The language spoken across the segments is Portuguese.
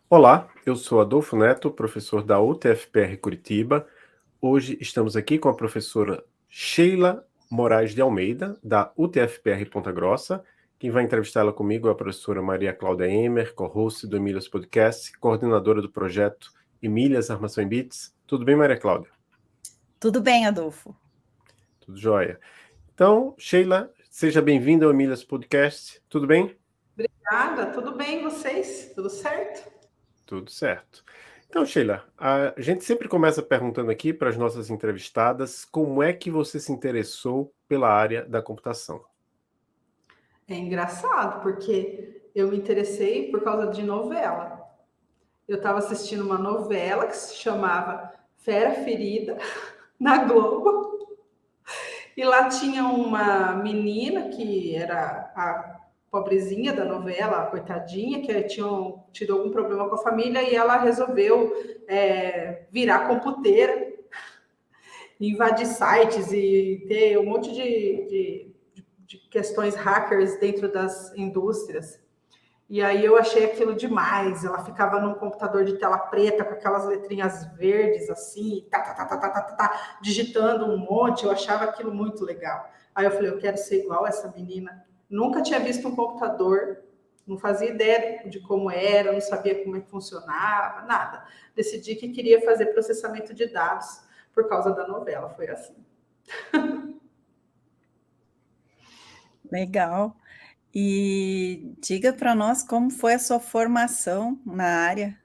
Olá, eu sou Adolfo Neto, professor da UTFPR Curitiba. Hoje estamos aqui com a professora Sheila Moraes de Almeida, da UTFPR Ponta Grossa. Quem vai entrevistá-la comigo é a professora Maria Cláudia Emer, co-host do Emílias Podcast, coordenadora do projeto Emílias Armação em Bits. Tudo bem, Maria Cláudia? Tudo bem, Adolfo. Tudo jóia. Então, Sheila, seja bem-vinda ao Emílias Podcast. Tudo bem? Obrigada, tudo bem vocês? Tudo certo? Tudo certo. Então, Sheila, a gente sempre começa perguntando aqui para as nossas entrevistadas como é que você se interessou pela área da computação. É engraçado, porque eu me interessei por causa de novela. Eu estava assistindo uma novela que se chamava Fera Ferida, na Globo, e lá tinha uma menina que era a pobrezinha da novela, a coitadinha, que tinha tido algum problema com a família e ela resolveu virar computeira, invadir sites e ter um monte de questões hackers dentro das indústrias. E aí eu achei aquilo demais. Ela ficava num computador de tela preta com aquelas letrinhas verdes assim, digitando um monte. Eu achava aquilo muito legal. Aí eu falei, eu quero ser igual essa menina. Nunca tinha visto um computador, não fazia ideia de como era, não sabia como é que funcionava, nada. Decidi que queria fazer processamento de dados por causa da novela, foi assim. Legal. E diga para nós como foi a sua formação na área.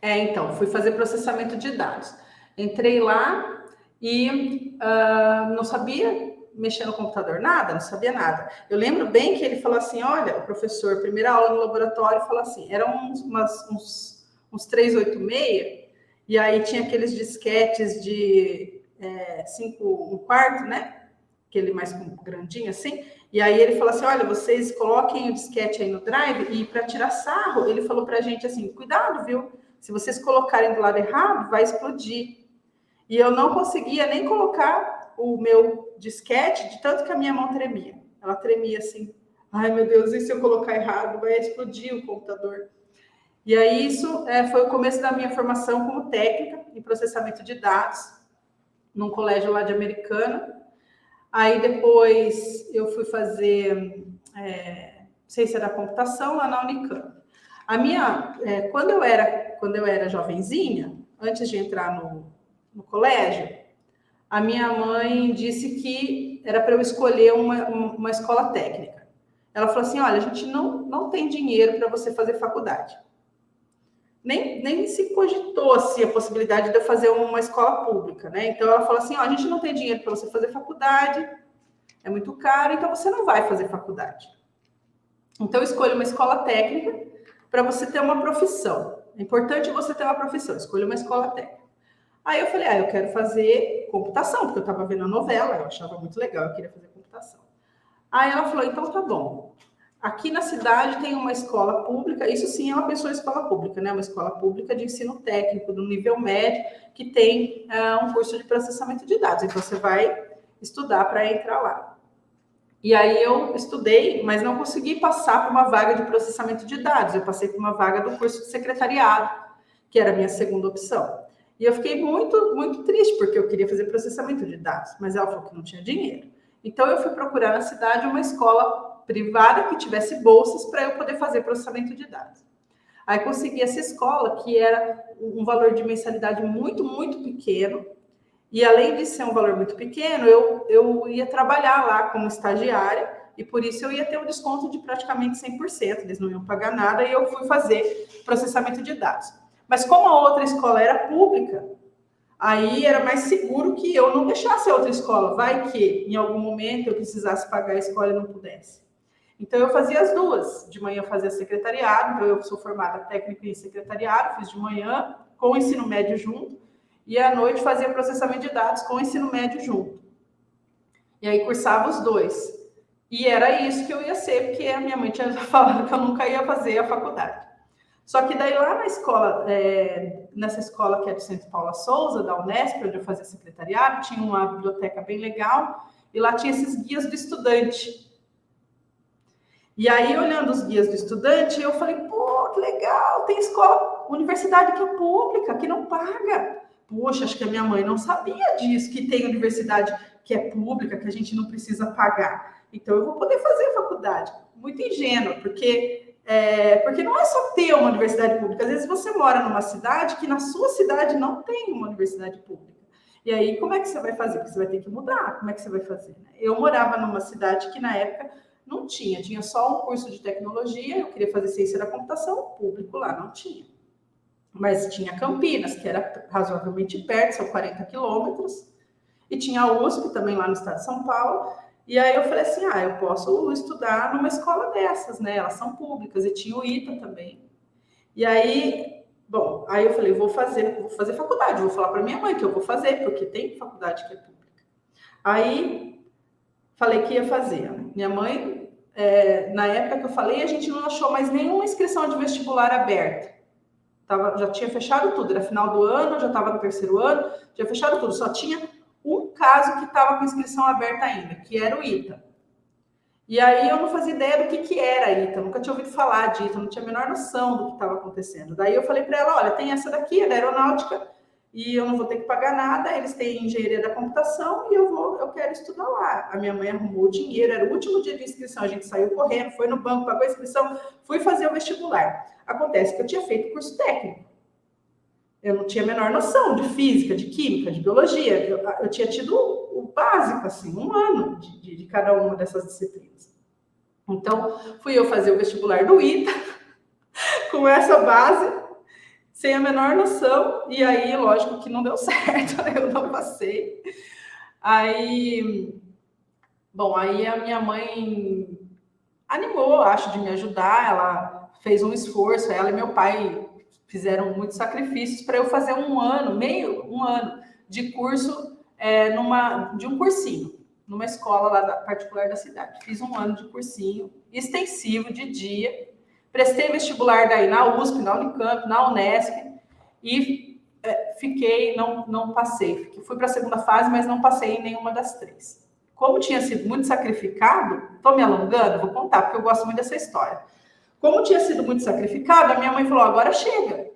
Então, fui fazer processamento de dados. Entrei lá e não sabia mexer no computador, nada, não sabia nada. Eu lembro bem que ele falou assim, olha, o professor, primeira aula no laboratório, falou assim, eram uns 386, e aí tinha aqueles disquetes de 5 um quarto, né? Aquele mais grandinho assim. E aí ele falou assim, olha, vocês coloquem o disquete aí no drive, e para tirar sarro, ele falou para a gente assim, cuidado, viu? Se vocês colocarem do lado errado, vai explodir. E eu não conseguia nem colocar o meu disquete, de tanto que a minha mão tremia. Ela tremia assim. Ai, meu Deus, e se eu colocar errado? Vai explodir o computador. E aí isso foi o começo da minha formação como técnica em processamento de dados, num colégio lá de Americana. Aí depois eu fui fazer ciência da computação lá na Unicamp. Quando eu era jovenzinha, antes de entrar no colégio, a minha mãe disse que era para eu escolher uma escola técnica. Ela falou assim, olha, a gente não tem dinheiro para você fazer faculdade. Nem se cogitou assim, a possibilidade de eu fazer uma escola pública, né? Então ela falou assim, a gente não tem dinheiro para você fazer faculdade, é muito caro, então você não vai fazer faculdade. Então escolha uma escola técnica para você ter uma profissão. É importante você ter uma profissão, escolha uma escola técnica. Aí eu falei, eu quero fazer computação, porque eu estava vendo a novela, eu achava muito legal, eu queria fazer computação. Aí ela falou, então tá bom. Aqui na cidade tem uma escola pública, isso sim ela pensou em escola pública, né? Uma escola pública de ensino técnico, do nível médio, que tem um curso de processamento de dados. Então você vai estudar para entrar lá. E aí eu estudei, mas não consegui passar por uma vaga de processamento de dados. Eu passei por uma vaga do curso de secretariado, que era a minha segunda opção. E eu fiquei muito, muito triste, porque eu queria fazer processamento de dados, mas ela falou que não tinha dinheiro. Então eu fui procurar na cidade uma escola privada que tivesse bolsas para eu poder fazer processamento de dados. Aí consegui essa escola, que era um valor de mensalidade muito, muito pequeno. E além de ser um valor muito pequeno, eu ia trabalhar lá como estagiária, e por isso eu ia ter um desconto de praticamente 100%, eles não iam pagar nada, e eu fui fazer processamento de dados. Mas como a outra escola era pública, aí era mais seguro que eu não deixasse a outra escola, vai que em algum momento eu precisasse pagar a escola e não pudesse. Então eu fazia as duas, de manhã eu fazia secretariado, então eu sou formada técnica em secretariado, fiz de manhã, com o ensino médio junto, e à noite fazia processamento de dados com o ensino médio junto. E aí cursava os dois. E era isso que eu ia ser, porque a minha mãe tinha falado que eu nunca ia fazer a faculdade. Só que daí lá na escola, nessa escola que é do Centro Paula Souza, da Unesp, onde eu fazia secretariado, tinha uma biblioteca bem legal, e lá tinha esses guias do estudante. E aí, olhando os guias do estudante, eu falei, que legal, tem escola, universidade que é pública, que não paga. Poxa, acho que a minha mãe não sabia disso, que tem universidade que é pública, que a gente não precisa pagar. Então, eu vou poder fazer faculdade. Muito ingênua, porque não é só ter uma universidade pública. Às vezes você mora numa cidade que na sua cidade não tem uma universidade pública. E aí, como é que você vai fazer? Porque você vai ter que mudar. Como é que você vai fazer? Eu morava numa cidade que, na época, não tinha só um curso de tecnologia. Eu queria fazer ciência da computação, público lá não tinha. Mas tinha Campinas, que era razoavelmente perto, são 40 quilômetros, e tinha a USP também lá no estado de São Paulo. E aí eu falei assim, eu posso estudar numa escola dessas, né? Elas são públicas, e tinha o ITA também. E aí, bom, aí eu falei, vou fazer faculdade, vou falar para minha mãe que eu vou fazer, porque tem faculdade que é pública. Aí, falei que ia fazer. Minha mãe, na época que eu falei, a gente não achou mais nenhuma inscrição de vestibular aberta. Já tinha fechado tudo, era final do ano, já estava no terceiro ano, tinha fechado tudo, só tinha um caso que estava com inscrição aberta ainda, que era o ITA. E aí eu não fazia ideia do que era ITA, nunca tinha ouvido falar de ITA, não tinha a menor noção do que estava acontecendo. Daí eu falei para ela, olha, tem essa daqui, é da aeronáutica, e eu não vou ter que pagar nada, eles têm engenharia da computação e eu quero estudar lá. A minha mãe arrumou o dinheiro, era o último dia de inscrição, a gente saiu correndo, foi no banco, pagou a inscrição, fui fazer o vestibular. Acontece que eu tinha feito curso técnico. Eu não tinha a menor noção de física, de química, de biologia. Eu tinha tido o básico, assim, 1 ano de cada uma dessas disciplinas. Então, fui eu fazer o vestibular do ITA, com essa base, sem a menor noção, e aí, lógico que não deu certo, eu não passei. Aí a minha mãe animou, acho, de me ajudar, ela fez um esforço, ela e meu pai fizeram muitos sacrifícios para eu fazer um ano de curso, de um cursinho, numa escola lá particular da cidade. Fiz 1 ano de cursinho extensivo, de dia, prestei vestibular daí na USP, na Unicamp, na Unesp, e fiquei, não passei. Fui para a segunda fase, mas não passei em nenhuma das 3. Como tinha sido muito sacrificado, estou me alongando, vou contar, porque eu gosto muito dessa história. Como tinha sido muito sacrificado, a minha mãe falou, agora chega.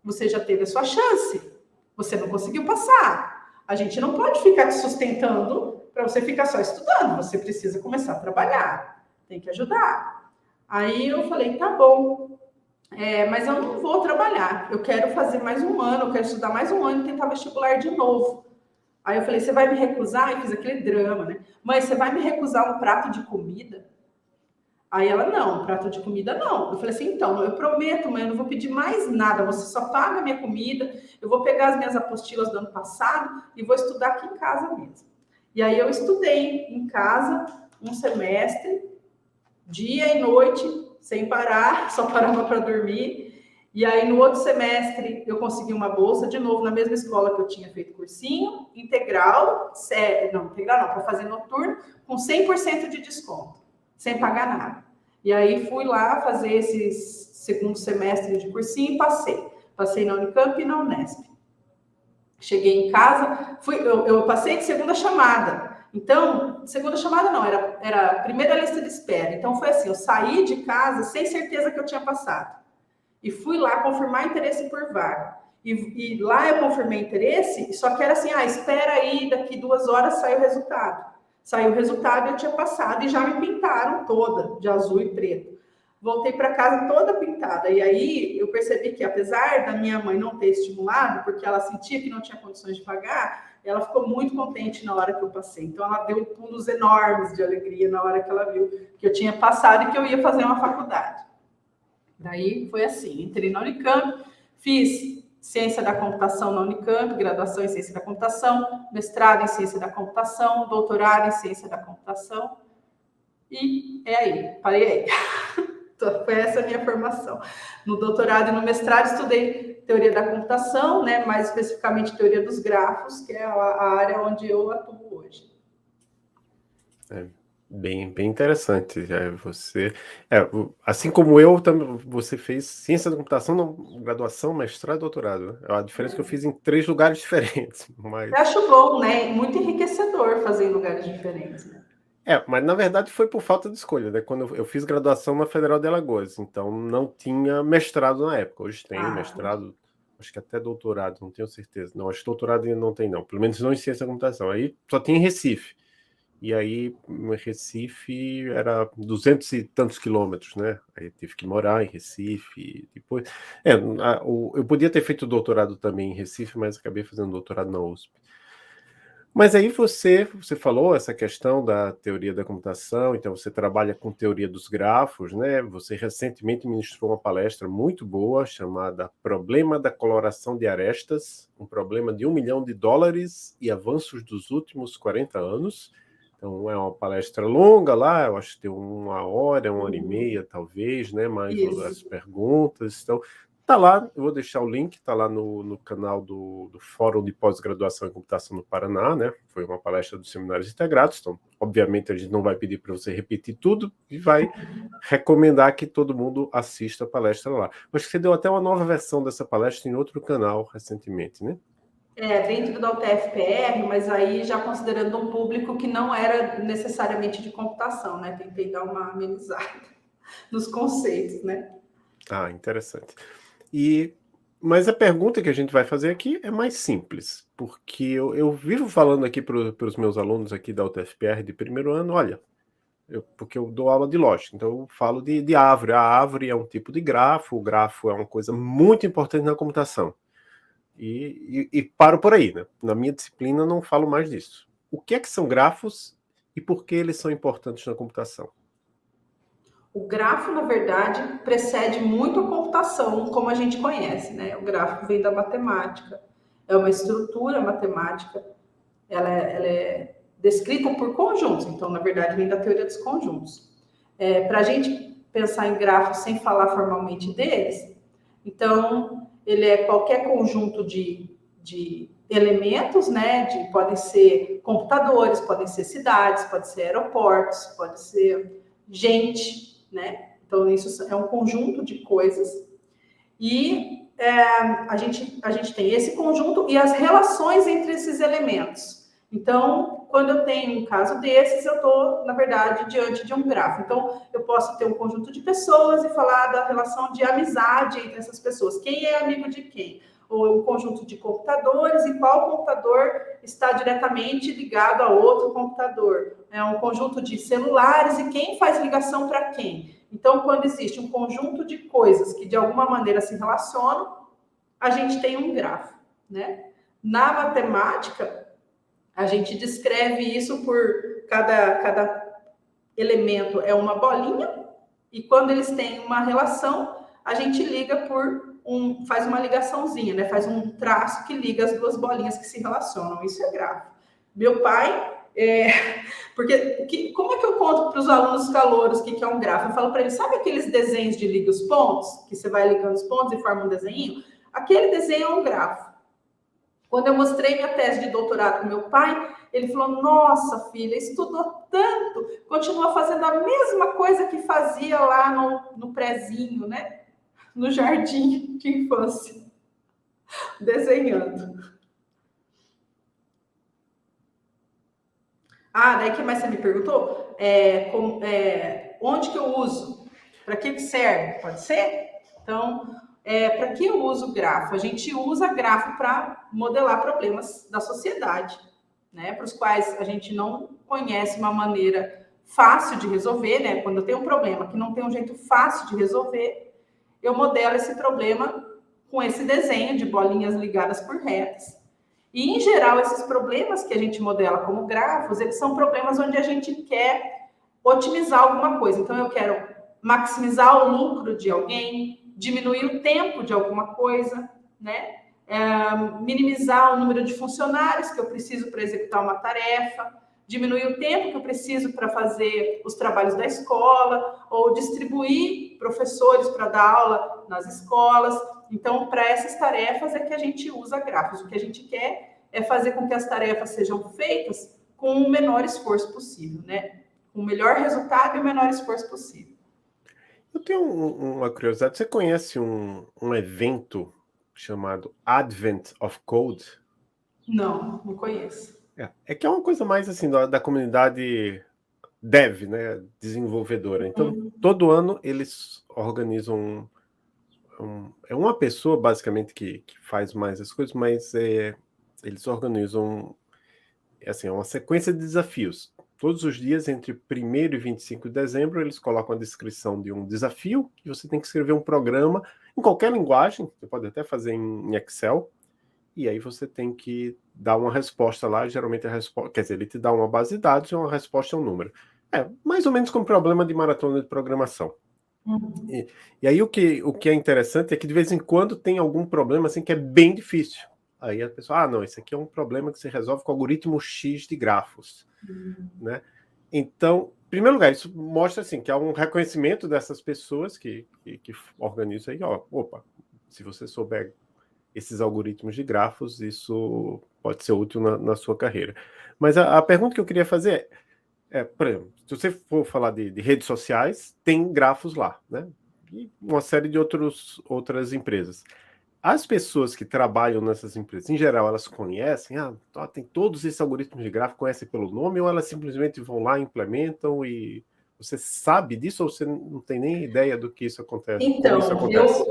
Você já teve a sua chance. Você não conseguiu passar. A gente não pode ficar te sustentando para você ficar só estudando. Você precisa começar a trabalhar. Tem que ajudar. Aí eu falei, tá bom. Mas eu não vou trabalhar. Eu quero fazer mais 1 ano, eu quero estudar mais 1 ano e tentar vestibular de novo. Aí eu falei, você vai me recusar? E fiz aquele drama, né? Mãe, você vai me recusar um prato de comida? Aí ela, não, prato de comida não. Eu falei assim, então, eu prometo, mãe, eu não vou pedir mais nada, você só paga a minha comida, eu vou pegar as minhas apostilas do ano passado e vou estudar aqui em casa mesmo. E aí eu estudei em casa 1 semestre, dia e noite, sem parar, só parava para dormir. E aí no outro semestre eu consegui uma bolsa de novo na mesma escola que eu tinha feito cursinho, integral, para fazer noturno, com 100% de desconto, sem pagar nada. E aí fui lá fazer esse segundo semestre de cursinho e passei. Passei na Unicamp e na Unesp. Cheguei em casa, eu passei de segunda chamada. Então, segunda chamada não, era a primeira lista de espera. Então foi assim, eu saí de casa sem certeza que eu tinha passado. E fui lá confirmar interesse por vaga. E lá eu confirmei interesse, só que era assim, espera aí, daqui 2 horas sai o resultado. Saiu o resultado, eu tinha passado e já me pintaram toda, de azul e preto. Voltei para casa toda pintada. E aí eu percebi que, apesar da minha mãe não ter estimulado, porque ela sentia que não tinha condições de pagar, ela ficou muito contente na hora que eu passei. Então, ela deu pulos enormes de alegria na hora que ela viu que eu tinha passado e que eu ia fazer uma faculdade. Daí foi assim, entrei na Unicamp, fiz ciência da computação na Unicamp, graduação em ciência da computação, mestrado em ciência da computação, doutorado em ciência da computação, e aí, parei aí. Então, foi essa a minha formação. No doutorado e no mestrado estudei teoria da computação, né, mais especificamente teoria dos grafos, que é a área onde eu atuo hoje. Bem interessante. Assim como eu, você fez ciência da computação, graduação, mestrado e doutorado. A diferença é que eu fiz em 3 lugares diferentes. Mas... Eu acho bom, né? Muito enriquecedor fazer em lugares diferentes. Né? Mas na verdade foi por falta de escolha, né? Quando eu fiz graduação na Federal de Alagoas, então não tinha mestrado na época. Hoje tem Entendi. mestrado, acho que até doutorado, não tenho certeza. Não, acho que doutorado ainda não tem, não. Pelo menos não em ciência da computação. Aí só tinha em Recife. E aí, em Recife era 200 e tantos quilômetros, né? Aí tive que morar em Recife. Depois, eu podia ter feito doutorado também em Recife, mas acabei fazendo doutorado na USP. Mas aí você falou essa questão da teoria da computação, então você trabalha com teoria dos grafos, né? Você recentemente ministrou uma palestra muito boa chamada Problema da Coloração de Arestas, um problema de $1 milhão e avanços dos últimos 40 anos. Então é uma palestra longa lá, eu acho que tem 1 hora e meia, talvez, né? Mais Isso. as perguntas. Então, tá lá, eu vou deixar o link, tá lá no canal do Fórum de Pós-Graduação em Computação no Paraná, né? Foi uma palestra dos Seminários Integrados, então, obviamente, a gente não vai pedir para você repetir tudo e vai recomendar que todo mundo assista a palestra lá. Acho que você deu até uma nova versão dessa palestra em outro canal recentemente, né? Dentro da UTFPR, mas aí já considerando um público que não era necessariamente de computação, né? Tentei dar uma amenizada nos conceitos, né? Ah, interessante. Mas a pergunta que a gente vai fazer aqui é mais simples, porque eu vivo falando aqui para os meus alunos aqui da UTFPR de primeiro ano, olha, porque eu dou aula de lógica, então eu falo de árvore. A árvore é um tipo de grafo, o grafo é uma coisa muito importante na computação. E paro por aí, né? Na minha disciplina não falo mais disso. O que é que são grafos e por que eles são importantes na computação? O grafo, na verdade, precede muito a computação, como a gente conhece, né? O gráfico vem da matemática, é uma estrutura matemática, ela é descrita por conjuntos, então, na verdade, vem da teoria dos conjuntos. Para a gente pensar em grafos sem falar formalmente deles, então, ele é qualquer conjunto de elementos, né? Podem ser computadores, podem ser cidades, pode ser aeroportos, pode ser gente, né? Então, isso é um conjunto de coisas. E a gente tem esse conjunto e as relações entre esses elementos. Então, quando eu tenho um caso desses, eu estou, na verdade, diante de um grafo. Então, eu posso ter um conjunto de pessoas e falar da relação de amizade entre essas pessoas. Quem é amigo de quem? Ou um conjunto de computadores e qual computador está diretamente ligado a outro computador. É um conjunto de celulares e quem faz ligação para quem. Então, quando existe um conjunto de coisas que de alguma maneira se relacionam, a gente tem um grafo, né? Na matemática, a gente descreve isso por cada elemento é uma bolinha e quando eles têm uma relação, a gente liga faz uma ligaçãozinha, né? Faz um traço que liga as duas bolinhas que se relacionam. Isso é grafo. Meu pai como é que eu conto para os alunos calouros o que é um grafo? Eu falo para eles, sabe aqueles desenhos de liga os pontos? Que você vai ligando os pontos e forma um desenho? Aquele desenho é um grafo. Quando eu mostrei minha tese de doutorado para meu pai, ele falou, nossa, filha, estudou tanto, continua fazendo a mesma coisa que fazia lá no prézinho, né? No jardim de infância, desenhando. Daí que mais você me perguntou? Onde que eu uso? Para que serve? Pode ser? Então, para que eu uso grafo? A gente usa grafo para modelar problemas da sociedade, né? Para os quais a gente não conhece uma maneira fácil de resolver, né? Quando eu tenho um problema que não tem um jeito fácil de resolver, eu modelo esse problema com esse desenho de bolinhas ligadas por retas. E, em geral, esses problemas que a gente modela como grafos, eles são problemas onde a gente quer otimizar alguma coisa. Então, eu quero maximizar o lucro de alguém, diminuir o tempo de alguma coisa, né? Minimizar o número de funcionários que eu preciso para executar uma tarefa, diminuir o tempo que eu preciso para fazer os trabalhos da escola, ou distribuir professores para dar aula nas escolas. Então, para essas tarefas é que a gente usa grafos. O que a gente quer é fazer com que as tarefas sejam feitas com o menor esforço possível, né? Com o melhor resultado e o menor esforço possível. Eu tenho uma curiosidade. Você conhece um evento chamado Advent of Code? Não conheço. É que é uma coisa mais assim da comunidade dev, né, desenvolvedora. Então, todo ano eles organizam é uma pessoa, basicamente, que faz mais as coisas, mas eles organizam assim, é uma sequência de desafios. Todos os dias, entre 1º e 25 de dezembro, eles colocam a descrição de um desafio, que você tem que escrever um programa em qualquer linguagem, você pode até fazer em Excel, e aí você tem que dar uma resposta lá, geralmente a resposta, quer dizer, ele te dá uma base de dados e uma resposta é um número. É, mais ou menos como problema de maratona de programação. E aí o que é interessante é que de vez em quando tem algum problema assim que é bem difícil. Aí a pessoa, não, esse aqui é um problema que se resolve com o algoritmo X de grafos, né? Então, em primeiro lugar, isso mostra assim que há um reconhecimento dessas pessoas que organizam aí, ó, opa, se você souber esses algoritmos de grafos, isso pode ser útil na sua carreira. Mas a pergunta que eu queria fazer por exemplo, se você for falar de redes sociais, tem grafos lá, né? E uma série de outras empresas. As pessoas que trabalham nessas empresas, em geral, elas conhecem, tem todos esses algoritmos de gráfico, conhecem pelo nome, ou elas simplesmente vão lá, implementam e você sabe disso ou você não tem nem ideia do que isso acontece? Então, Como isso acontece?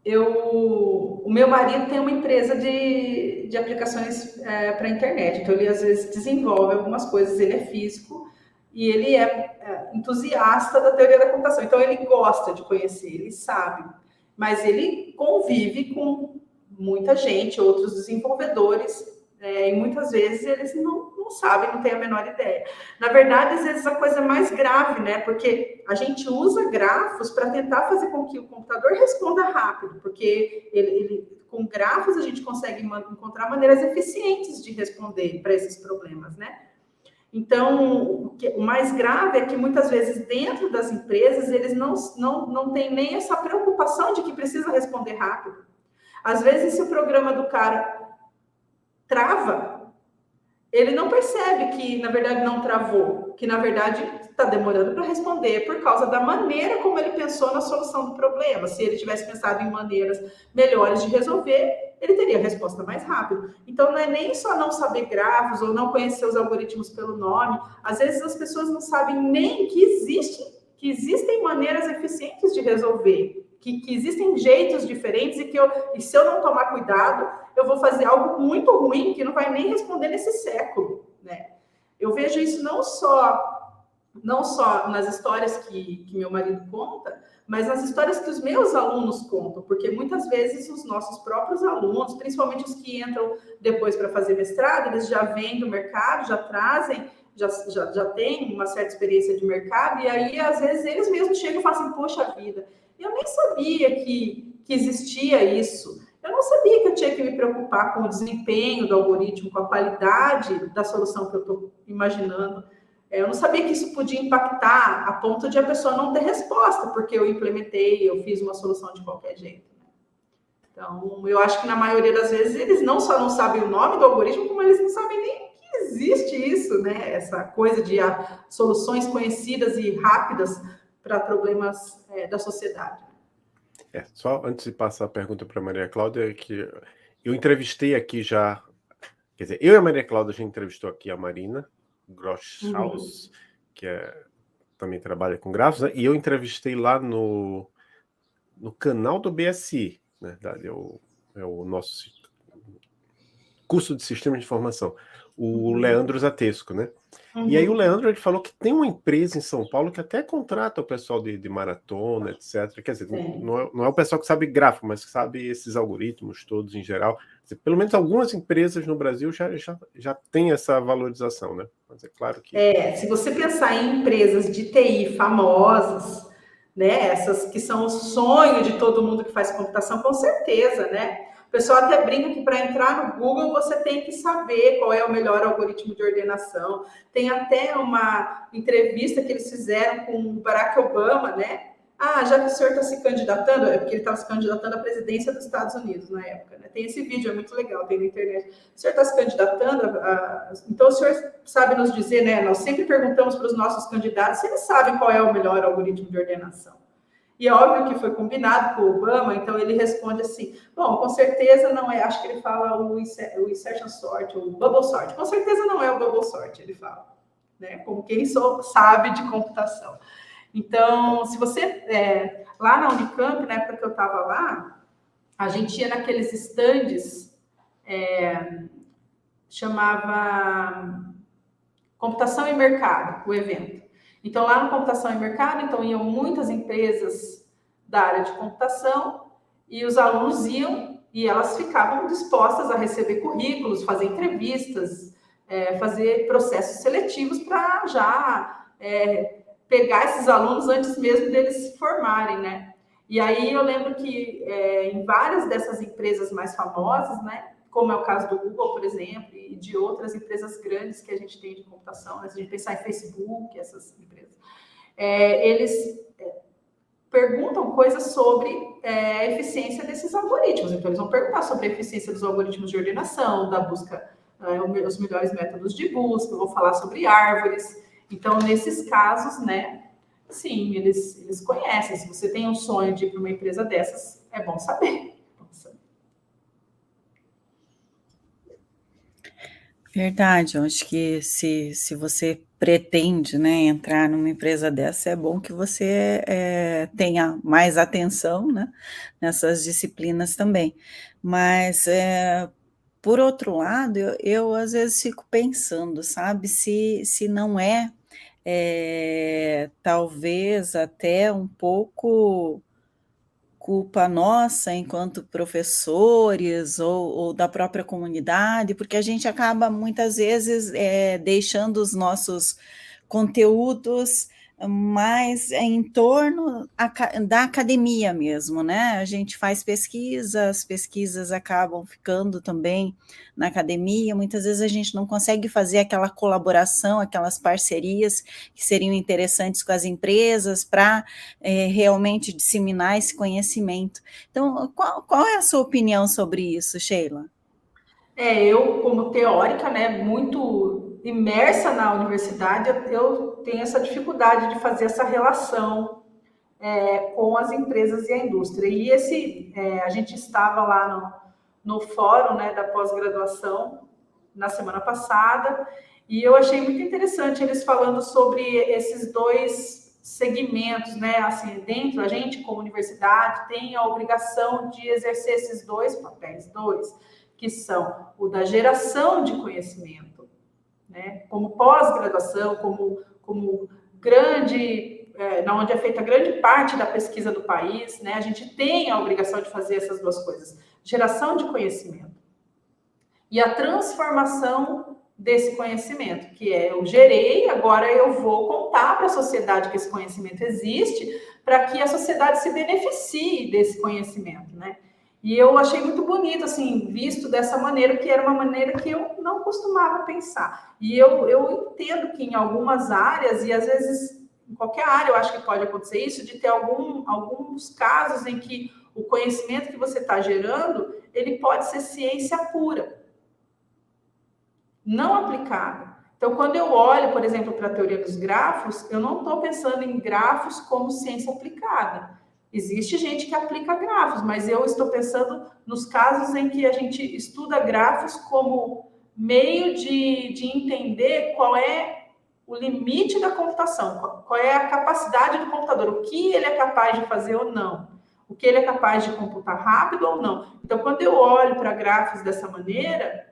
o meu marido tem uma empresa de aplicações para a internet, então ele às vezes desenvolve algumas coisas, ele é físico e ele é entusiasta da teoria da computação, então ele gosta de conhecer, ele sabe, mas ele convive com muita gente, outros desenvolvedores, e muitas vezes eles não sabem, não têm a menor ideia. Na verdade, às vezes a coisa é mais grave, né? Porque a gente usa grafos para tentar fazer com que o computador responda rápido, porque com grafos a gente consegue encontrar maneiras eficientes de responder para esses problemas, né? Então, o mais grave é que muitas vezes dentro das empresas eles não têm nem essa preocupação de que precisa responder rápido. Às vezes, se o programa do cara trava, ele não percebe que, na verdade, não travou, que, na verdade, está demorando para responder por causa da maneira como ele pensou na solução do problema. Se ele tivesse pensado em maneiras melhores de resolver, ele teria a resposta mais rápido. Então, não é nem só não saber grafos ou não conhecer os algoritmos pelo nome. Às vezes, as pessoas não sabem nem que existem maneiras eficientes de resolver, que existem jeitos diferentes e se eu não tomar cuidado, eu vou fazer algo muito ruim que não vai nem responder nesse século, né? Eu vejo isso não só nas histórias que meu marido conta, mas nas histórias que os meus alunos contam, porque muitas vezes os nossos próprios alunos, principalmente os que entram depois para fazer mestrado, eles já vêm do mercado, já trazem, já têm uma certa experiência de mercado, e aí às vezes eles mesmos chegam e falam assim, poxa vida, eu nem sabia que existia isso. Eu não sabia que eu tinha que me preocupar com o desempenho do algoritmo, com a qualidade da solução que eu estou imaginando. Eu não sabia que isso podia impactar a ponto de a pessoa não ter resposta, porque eu implementei, eu fiz uma solução de qualquer jeito. Então, eu acho que na maioria das vezes eles não só não sabem o nome do algoritmo, como eles não sabem nem que existe isso, né? Essa coisa de soluções conhecidas e rápidas para problemas da sociedade. Só antes de passar a pergunta para a Maria Cláudia, que eu entrevistei aqui já, quer dizer, eu e a Maria Cláudia, a gente entrevistou aqui a Marina Groschhaus, que também trabalha com grafos, né? E eu entrevistei lá no canal do BSI, na verdade, é o nosso curso de Sistemas de Informação, o Leandro Zatesco, né? E aí o Leandro ele falou que tem uma empresa em São Paulo que até contrata o pessoal de maratona, etc. Quer dizer, não é o pessoal que sabe gráfico, mas que sabe esses algoritmos todos em geral. Quer dizer, pelo menos algumas empresas no Brasil já tem essa valorização, né? Mas é claro que... se você pensar em empresas de TI famosas, né? Essas que são o sonho de todo mundo que faz computação, com certeza, né? O pessoal até brinca que para entrar no Google você tem que saber qual é o melhor algoritmo de ordenação. Tem até uma entrevista que eles fizeram com o Barack Obama, né? Já que o senhor está se candidatando, é porque ele estava se candidatando à presidência dos Estados Unidos na época, né? Tem esse vídeo, é muito legal, tem na internet. O senhor está se candidatando, então o senhor sabe nos dizer, né? Nós sempre perguntamos para os nossos candidatos se eles sabem qual é o melhor algoritmo de ordenação. E é óbvio que foi combinado com o Obama, então ele responde assim, bom, com certeza não é, acho que ele fala o insertion sort, ou o bubble sort, com certeza não é o bubble sort, ele fala. né? Como quem sabe de computação. Então, se você... lá na Unicamp, na época que eu estava lá, a gente ia naqueles estandes, chamava Computação e Mercado, o evento. Então, lá no Computação e Mercado, então, iam muitas empresas da área de computação e os alunos iam e elas ficavam dispostas a receber currículos, fazer entrevistas, fazer processos seletivos para já pegar esses alunos antes mesmo deles se formarem, né? E aí eu lembro que em várias dessas empresas mais famosas, né, como é o caso do Google, por exemplo, e de outras empresas grandes que a gente tem de computação, né, se a gente pensar em Facebook, essas empresas, eles perguntam coisas sobre a eficiência desses algoritmos. Então, eles vão perguntar sobre a eficiência dos algoritmos de ordenação, da busca, os melhores métodos de busca, vão falar sobre árvores. Então, nesses casos, né, sim, eles conhecem. Se você tem um sonho de ir para uma empresa dessas, é bom saber. Verdade, eu acho que se você pretende, né, entrar numa empresa dessa, é bom que você tenha mais atenção, né, nessas disciplinas também. Mas, por outro lado, eu às vezes fico pensando, sabe, se não talvez até um pouco culpa nossa enquanto professores ou da própria comunidade, porque a gente acaba muitas vezes deixando os nossos conteúdos mais em torno da academia mesmo, né? A gente faz pesquisa, as pesquisas acabam ficando também na academia, muitas vezes a gente não consegue fazer aquela colaboração, aquelas parcerias que seriam interessantes com as empresas para realmente disseminar esse conhecimento. Então, qual é a sua opinião sobre isso, Sheila? Eu, como teórica, né, muito imersa na universidade, eu tenho essa dificuldade de fazer essa relação com as empresas e a indústria. E a gente estava lá no fórum, né, da pós-graduação na semana passada, e eu achei muito interessante eles falando sobre esses dois segmentos, né? Assim, dentro, a gente, como universidade, tem a obrigação de exercer esses dois papéis, que são o da geração de conhecimento, né? Como pós-graduação, como grande, onde é feita grande parte da pesquisa do país, né? A gente tem a obrigação de fazer essas duas coisas: geração de conhecimento e a transformação desse conhecimento, que eu gerei, agora eu vou contar para a sociedade que esse conhecimento existe, para que a sociedade se beneficie desse conhecimento, né? E eu achei muito bonito, assim, visto dessa maneira, que era uma maneira que eu não costumava pensar. E eu entendo que em algumas áreas, e às vezes em qualquer área eu acho que pode acontecer isso, de ter alguns casos em que o conhecimento que você está gerando, ele pode ser ciência pura, não aplicada. Então, quando eu olho, por exemplo, para a teoria dos grafos, eu não estou pensando em grafos como ciência aplicada. Existe gente que aplica grafos, mas eu estou pensando nos casos em que a gente estuda grafos como meio de entender qual é o limite da computação, qual é a capacidade do computador, o que ele é capaz de fazer ou não, o que ele é capaz de computar rápido ou não. Então, quando eu olho para grafos dessa maneira,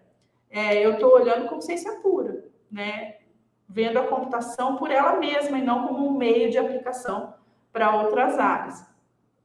eu estou olhando como ciência pura, né? Vendo a computação por ela mesma e não como um meio de aplicação para outras áreas.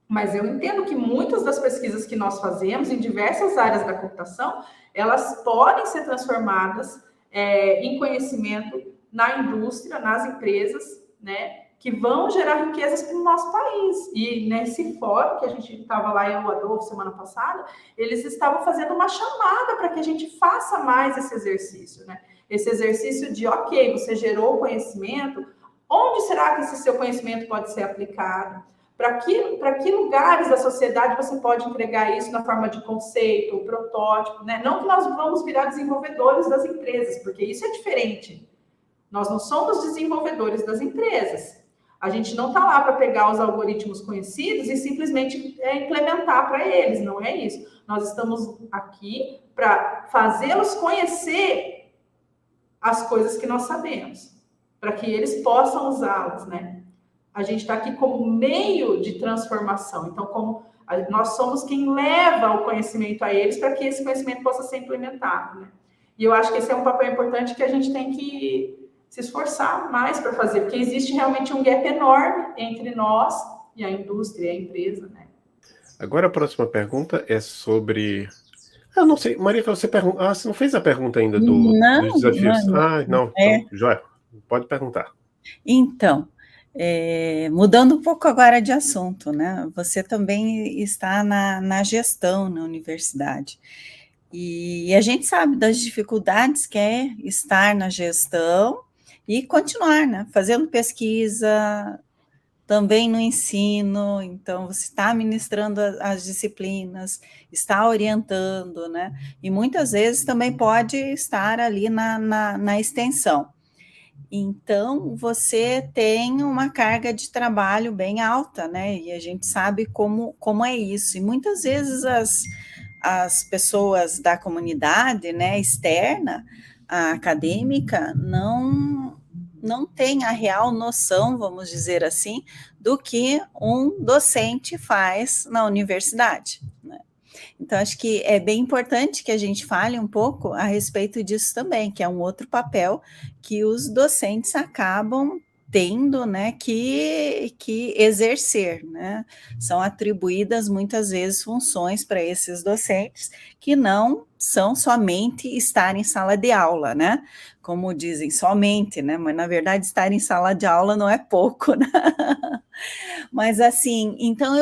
Mas eu entendo que muitas das pesquisas que nós fazemos em diversas áreas da computação, elas podem ser transformadas em conhecimento na indústria, nas empresas, né? Que vão gerar riquezas para o nosso país. E nesse fórum que a gente estava lá em Adolfo semana passada, eles estavam fazendo uma chamada para que a gente faça mais esse exercício, né? Esse exercício de, ok, você gerou conhecimento, onde será que esse seu conhecimento pode ser aplicado? Para que lugares da sociedade você pode entregar isso na forma de conceito, protótipo, né? Não que nós vamos virar desenvolvedores das empresas, porque isso é diferente. Nós não somos desenvolvedores das empresas. A gente não está lá para pegar os algoritmos conhecidos e simplesmente implementar para eles, não é isso. Nós estamos aqui para fazê-los conhecer as coisas que nós sabemos. para que eles possam usá-las, né? A gente está aqui como meio de transformação. Então, como nós somos quem leva o conhecimento a eles para que esse conhecimento possa ser implementado, né? E eu acho que esse é um papel importante que a gente tem que se esforçar mais para fazer, porque existe realmente um gap enorme entre nós e a indústria, a empresa, né? Agora a próxima pergunta é sobre... Eu não sei, Maria, você pergunta... você não fez a pergunta ainda dos desafios? Não, então, Joia, pode perguntar. Então, mudando um pouco agora de assunto, né? Você também está na gestão na universidade. E a gente sabe das dificuldades que é estar na gestão e continuar, né? Fazendo pesquisa, também no ensino, então você está ministrando as disciplinas, está orientando, né? E muitas vezes também pode estar ali na extensão. Então, você tem uma carga de trabalho bem alta, né? E a gente sabe como é isso. E muitas vezes as pessoas da comunidade, né, externa, a acadêmica, não tem a real noção, vamos dizer assim, do que um docente faz na universidade, né? Então, acho que é bem importante que a gente fale um pouco a respeito disso também, que é um outro papel que os docentes acabam tendo, né, que exercer, né? São atribuídas muitas vezes funções para esses docentes que não são somente estar em sala de aula, né? Como dizem, somente, né? Mas na verdade estar em sala de aula não é pouco, né? Mas assim, então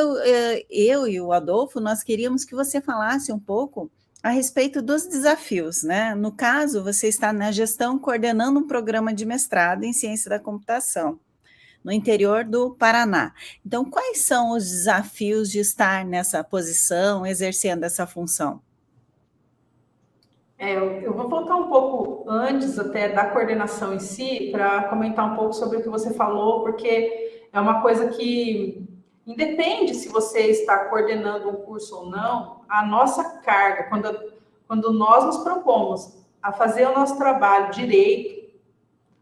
eu e o Adolfo, nós queríamos que você falasse um pouco a respeito dos desafios, né? No caso, você está na gestão coordenando um programa de mestrado em ciência da computação no interior do Paraná. Então, quais são os desafios de estar nessa posição, exercendo essa função? Eu vou voltar um pouco antes até da coordenação em si, para comentar um pouco sobre o que você falou, porque é uma coisa que independe se você está coordenando um curso ou não, a nossa carga, quando nós nos propomos a fazer o nosso trabalho direito,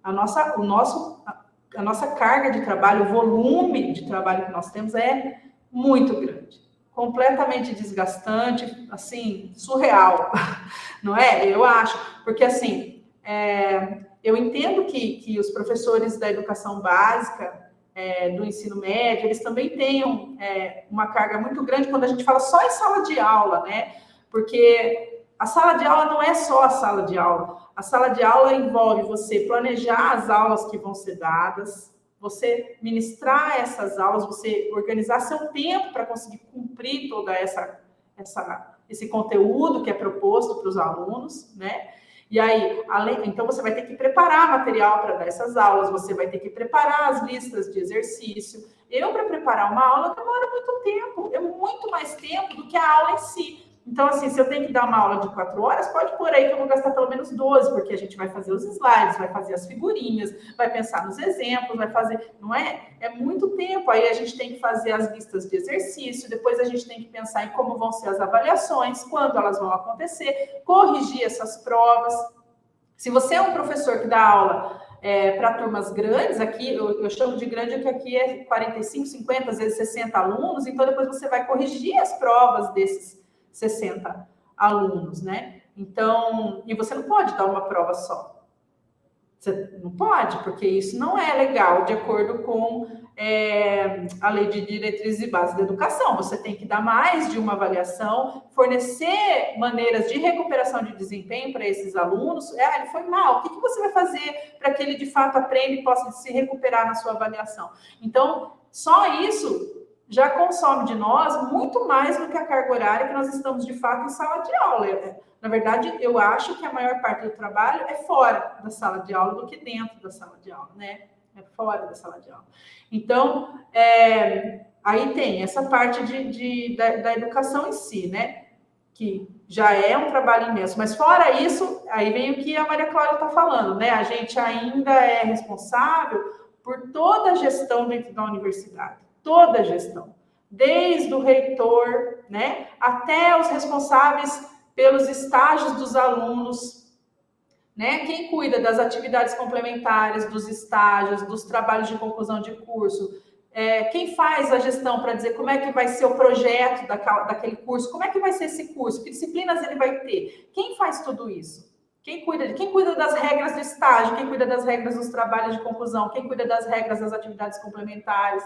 a nossa carga de trabalho, o volume de trabalho que nós temos é muito grande, completamente desgastante, assim, surreal, não é? Eu acho, porque assim, eu entendo que os professores da educação básica, do ensino médio, eles também tenham uma carga muito grande quando a gente fala só em sala de aula, né? Porque a sala de aula não é só a sala de aula. A sala de aula envolve você planejar as aulas que vão ser dadas, você ministrar essas aulas, você organizar seu tempo para conseguir cumprir toda esse conteúdo que é proposto para os alunos, né? E aí, então você vai ter que preparar material para dar essas aulas, você vai ter que preparar as listas de exercício. Para preparar uma aula, demora muito tempo, é muito mais tempo do que a aula em si. Então, assim, se eu tenho que dar uma aula de 4 horas, pode pôr aí que eu vou gastar pelo menos 12, porque a gente vai fazer os slides, vai fazer as figurinhas, vai pensar nos exemplos, vai fazer... Não é? É muito tempo. Aí a gente tem que fazer as listas de exercício, depois a gente tem que pensar em como vão ser as avaliações, quando elas vão acontecer, corrigir essas provas. Se você é um professor que dá aula para turmas grandes, aqui eu chamo de grande porque aqui é 45, 50, às vezes 60 alunos, então depois você vai corrigir as provas desses 60 alunos, né? Então, e você não pode dar uma prova só. Você não pode, porque isso não é legal, de acordo com a Lei de Diretrizes e Bases da Educação. Você tem que dar mais de uma avaliação, fornecer maneiras de recuperação de desempenho para esses alunos. Ele foi mal, o que você vai fazer para que ele, de fato, aprenda e possa se recuperar na sua avaliação? Então, só isso já consome de nós muito mais do que a carga horária que nós estamos, de fato, em sala de aula. Na verdade, eu acho que a maior parte do trabalho é fora da sala de aula do que dentro da sala de aula, né? É fora da sala de aula. Então, aí tem essa parte da educação em si, né? Que já é um trabalho imenso. Mas fora isso, aí vem o que a Maria Cláudia está falando, né? A gente ainda é responsável por toda a gestão dentro da universidade. Toda a gestão. Desde o reitor, né? Até os responsáveis pelos estágios dos alunos, né? Quem cuida das atividades complementares, dos estágios, dos trabalhos de conclusão de curso, quem faz a gestão para dizer como é que vai ser o projeto daquele curso, como é que vai ser esse curso, que disciplinas ele vai ter, quem faz tudo isso? Quem cuida das regras do estágio, quem cuida das regras dos trabalhos de conclusão, quem cuida das regras das atividades complementares,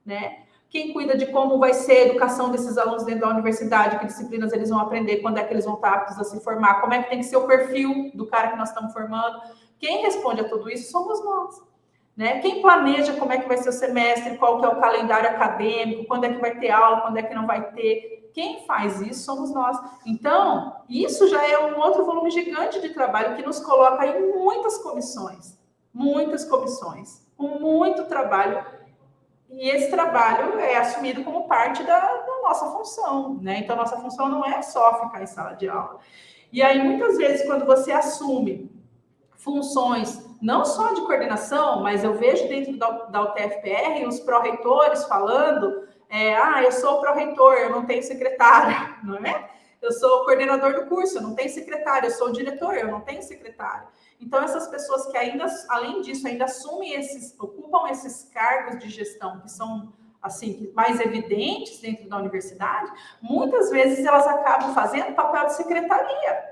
né? Quem cuida de como vai ser a educação desses alunos dentro da universidade, que disciplinas eles vão aprender, quando é que eles vão estar aptos a se formar, como é que tem que ser o perfil do cara que nós estamos formando. Quem responde a tudo isso somos nós, né? Quem planeja como é que vai ser o semestre, qual que é o calendário acadêmico, quando é que vai ter aula, quando é que não vai ter. Quem faz isso somos nós. Então, isso já é um outro volume gigante de trabalho que nos coloca em muitas comissões, com muito trabalho. E esse trabalho é assumido como parte da nossa função, né? Então, nossa função não é só ficar em sala de aula. E aí, muitas vezes, quando você assume funções, não só de coordenação, mas eu vejo dentro da UTFPR os pró-reitores falando, eu sou pró-reitor, eu não tenho secretário, não é? Eu sou coordenador do curso, eu não tenho secretário, eu sou diretor, eu não tenho secretário. Então, essas pessoas que ainda, além disso, ainda ocupam esses cargos de gestão que são, assim, mais evidentes dentro da universidade, muitas vezes elas acabam fazendo papel de secretaria.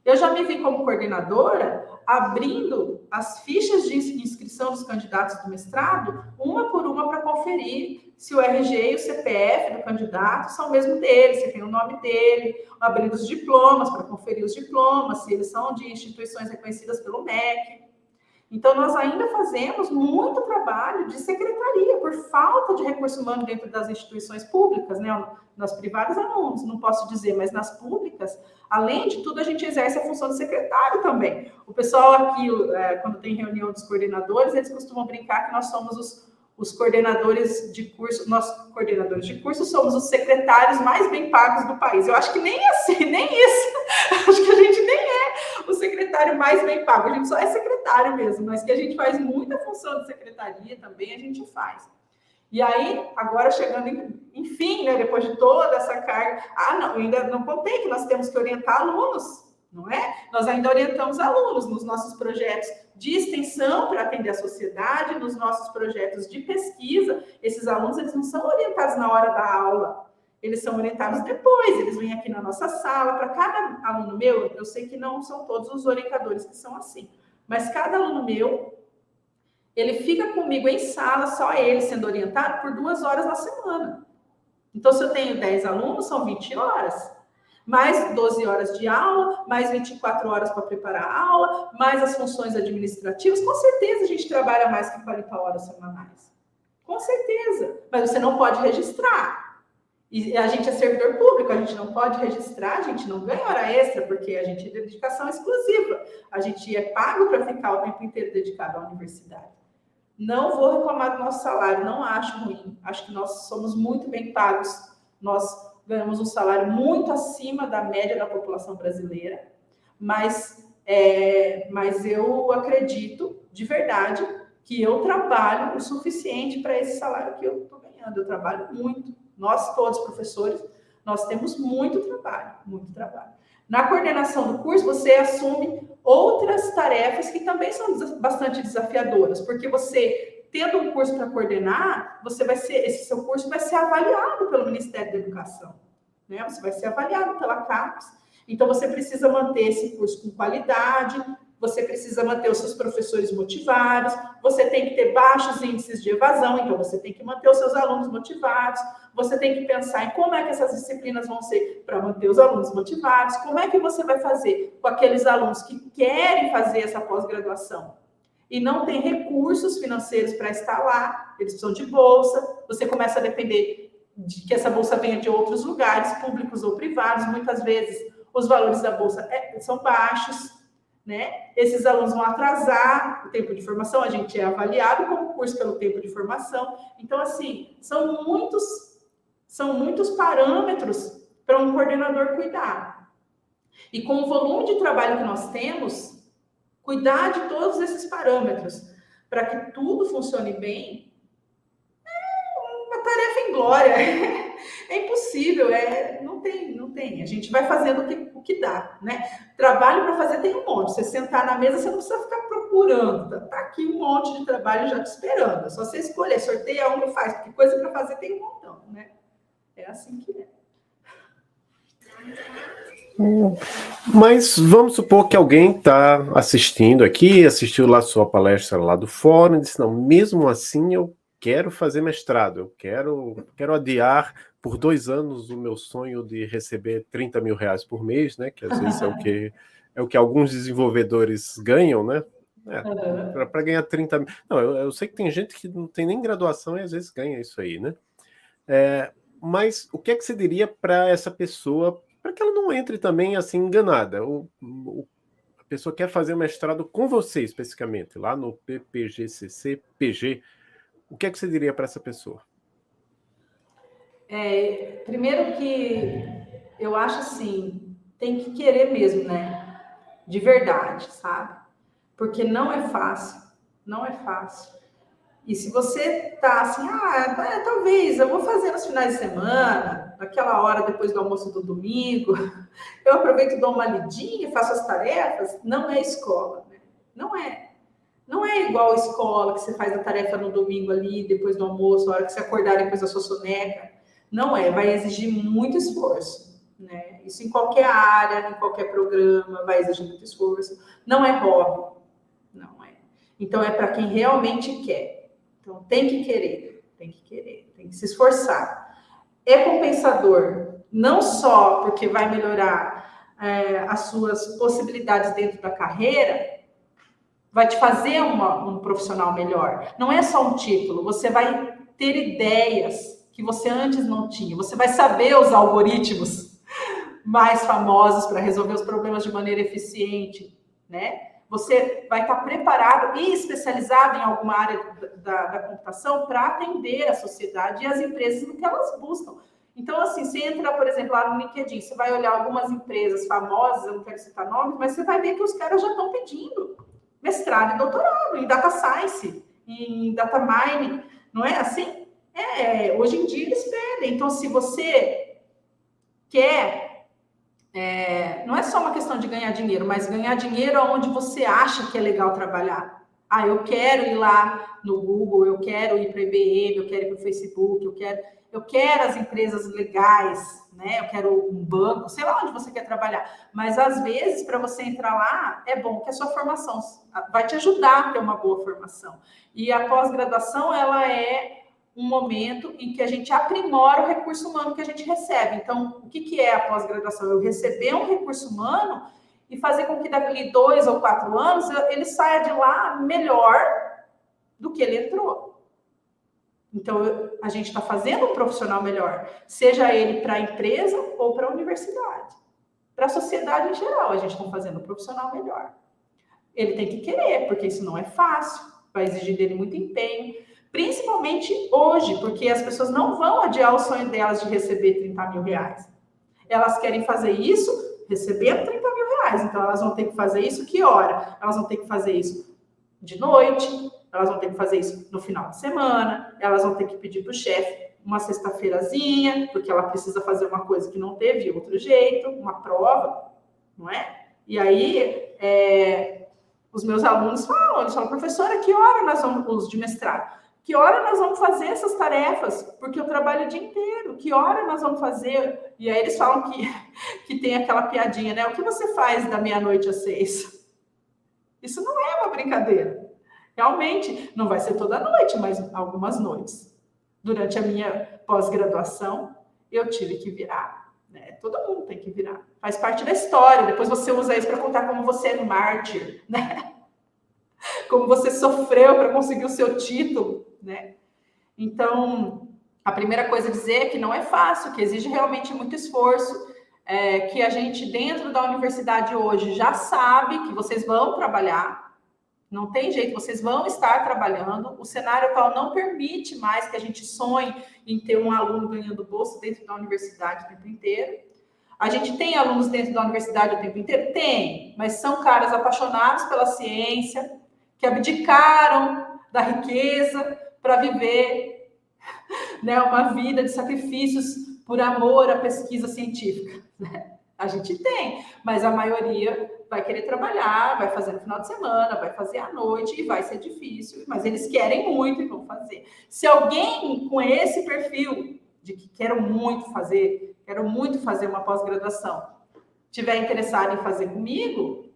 Eu já me vi como coordenadora abrindo as fichas de inscrição dos candidatos do mestrado, uma por uma, para conferir se o RG e o CPF do candidato são o mesmo dele, se tem o nome dele, abrindo os diplomas, para conferir os diplomas, se eles são de instituições reconhecidas pelo MEC. Então, nós ainda fazemos muito trabalho de secretaria, por falta de recurso humano dentro das instituições públicas, né? Nas privadas, não posso dizer, mas nas públicas, além de tudo, a gente exerce a função de secretário também. O pessoal aqui, quando tem reunião dos coordenadores, eles costumam brincar que nós somos os coordenadores de curso, nós coordenadores de curso somos os secretários mais bem pagos do país. Eu acho que nem assim, nem isso. Acho que a gente nem é o secretário mais bem pago, a gente só é secretário mesmo, mas que a gente faz muita função de secretaria também, a gente faz. E aí, agora chegando, enfim, né, depois de toda essa carga, não, eu ainda não contei que nós temos que orientar alunos, não é? Nós ainda orientamos alunos nos nossos projetos de extensão para atender a sociedade, nos nossos projetos de pesquisa. Esses alunos, eles não são orientados na hora da aula, eles são orientados depois, eles vêm aqui na nossa sala. Para cada aluno meu, eu sei que não são todos os orientadores que são assim, mas cada aluno meu, ele fica comigo em sala, só ele sendo orientado, por 2 horas na semana. Então, se eu tenho 10 alunos, são 20 horas. Mais 12 horas de aula, mais 24 horas para preparar a aula, mais as funções administrativas. Com certeza, a gente trabalha mais que 40 horas semanais. Com certeza. Mas você não pode registrar. E a gente é servidor público, a gente não pode registrar, a gente não ganha hora extra, porque a gente é de dedicação exclusiva. A gente é pago para ficar o tempo inteiro dedicado à universidade. Não vou reclamar do nosso salário, não acho ruim. Acho que nós somos muito bem pagos. Nós ganhamos um salário muito acima da média da população brasileira. Mas eu acredito, de verdade, que eu trabalho o suficiente para esse salário que eu estou ganhando. Eu trabalho muito. Nós, todos professores, nós temos muito trabalho, muito trabalho. Na coordenação do curso, você assume outras tarefas que também são bastante desafiadoras, porque você, tendo um curso para coordenar, esse seu curso vai ser avaliado pelo Ministério da Educação, né? Você vai ser avaliado pela CAPES, então você precisa manter esse curso com qualidade, você precisa manter os seus professores motivados, você tem que ter baixos índices de evasão, então você tem que manter os seus alunos motivados, você tem que pensar em como é que essas disciplinas vão ser para manter os alunos motivados, como é que você vai fazer com aqueles alunos que querem fazer essa pós-graduação e não tem recursos financeiros para estar lá, eles precisam de bolsa, você começa a depender de que essa bolsa venha de outros lugares, públicos ou privados, muitas vezes os valores da bolsa são baixos, né? Esses alunos vão atrasar o tempo de formação, a gente é avaliado como curso pelo tempo de formação. Então, assim, são muitos parâmetros para um coordenador cuidar. E com o volume de trabalho que nós temos, cuidar de todos esses parâmetros para que tudo funcione bem é uma tarefa inglória. É impossível, não tem. A gente vai fazendo o que dá, né? Trabalho para fazer tem um monte. Você sentar na mesa, você não precisa ficar procurando. Tá aqui um monte de trabalho já te esperando. É só você escolher, sorteia um e faz, porque coisa para fazer tem um montão, né? É assim que é. Mas vamos supor que alguém está assistindo aqui, assistiu lá sua palestra lá do fórum e disse, não, mesmo assim eu quero fazer mestrado, eu quero adiar por 2 anos o meu sonho de receber 30 mil reais por mês, né? Que às vezes é o que alguns desenvolvedores ganham, né? Para ganhar 30 mil. Não, eu sei que tem gente que não tem nem graduação e às vezes ganha isso aí, né? Mas o que é que você diria para essa pessoa, para que ela não entre também assim enganada? A pessoa quer fazer o mestrado com você especificamente, lá no PPGCC-PG. O que é que você diria para essa pessoa? Primeiro que eu acho assim, tem que querer mesmo, né? De verdade, sabe? Porque não é fácil, não é fácil. E se você tá assim, talvez eu vou fazer nos finais de semana, naquela hora depois do almoço do domingo, eu aproveito e dou uma lidinha, faço as tarefas, não é escola, né? Não é. Não é igual a escola, que você faz a tarefa no domingo ali, depois do almoço, a hora que você acordar depois da sua soneca. Não é, vai exigir muito esforço, né? Isso em qualquer área, em qualquer programa, vai exigir muito esforço. Não é hobby, não é. Então é para quem realmente quer. Então tem que querer, tem que se esforçar. É compensador, não só porque vai melhorar as suas possibilidades dentro da carreira, vai te fazer um profissional melhor. Não é só um título, você vai ter ideias que você antes não tinha. Você vai saber os algoritmos mais famosos para resolver os problemas de maneira eficiente, né? Você vai estar preparado e especializado em alguma área da computação para atender a sociedade e as empresas no que elas buscam. Então, assim, você entra, por exemplo, lá no LinkedIn, você vai olhar algumas empresas famosas, eu não quero citar nomes, mas você vai ver que os caras já estão pedindo mestrado e doutorado em data science, em data mining, não é assim? Hoje em dia eles pedem. Então, se você quer, não é só uma questão de ganhar dinheiro, mas ganhar dinheiro onde você acha que é legal trabalhar. Eu quero ir lá no Google, eu quero ir para a IBM, eu quero ir para o Facebook, eu quero as empresas legais, né? Eu quero um banco, sei lá onde você quer trabalhar. Mas às vezes, para você entrar lá, é bom que a sua formação vai te ajudar a ter uma boa formação. E a pós-graduação, ela é um momento em que a gente aprimora o recurso humano que a gente recebe. Então, o que é a pós-graduação? Eu receber um recurso humano e fazer com que daqui 2 ou 4 anos ele saia de lá melhor do que ele entrou. Então, a gente está fazendo um profissional melhor, seja ele para a empresa ou para a universidade. Para a sociedade em geral, a gente está fazendo um profissional melhor. Ele tem que querer, porque isso não é fácil, vai exigir dele muito empenho, principalmente hoje, porque as pessoas não vão adiar o sonho delas de receber 30 mil reais. Elas querem fazer isso recebendo 30 mil reais, então elas vão ter que fazer isso que hora? Elas vão ter que fazer isso de noite, elas vão ter que fazer isso no final de semana, elas vão ter que pedir para o chefe uma sexta-feirazinha, porque ela precisa fazer uma coisa que não teve de outro jeito, uma prova, não é? E aí, os meus alunos falam, eles falam, professora, que hora nós vamos, os de mestrado, que hora nós vamos fazer essas tarefas? Porque eu trabalho o dia inteiro, que hora nós vamos fazer? E aí eles falam que tem aquela piadinha, né? O que você faz da meia-noite às 6? Isso não é uma brincadeira. Realmente, não vai ser toda noite, mas algumas noites. Durante a minha pós-graduação, eu tive que virar. Né? Todo mundo tem que virar. Faz parte da história. Depois você usa isso para contar como você é mártir, né? Como você sofreu para conseguir o seu título, né? Então, a primeira coisa a dizer é que não é fácil, que exige realmente muito esforço, que a gente, dentro da universidade hoje, já sabe que vocês vão trabalhar. Não tem jeito, vocês vão estar trabalhando. O cenário atual não permite mais que a gente sonhe em ter um aluno ganhando bolsa dentro da universidade o tempo inteiro. A gente tem alunos dentro da universidade o tempo inteiro? Tem, mas são caras apaixonados pela ciência, que abdicaram da riqueza para viver, né, uma vida de sacrifícios por amor à pesquisa científica. Né? gente tem, mas a maioria vai querer trabalhar, vai fazer no final de semana, vai fazer à noite e vai ser difícil, mas eles querem muito e vão fazer. Se alguém com esse perfil de que quero muito fazer uma pós-graduação, tiver interessado em fazer comigo,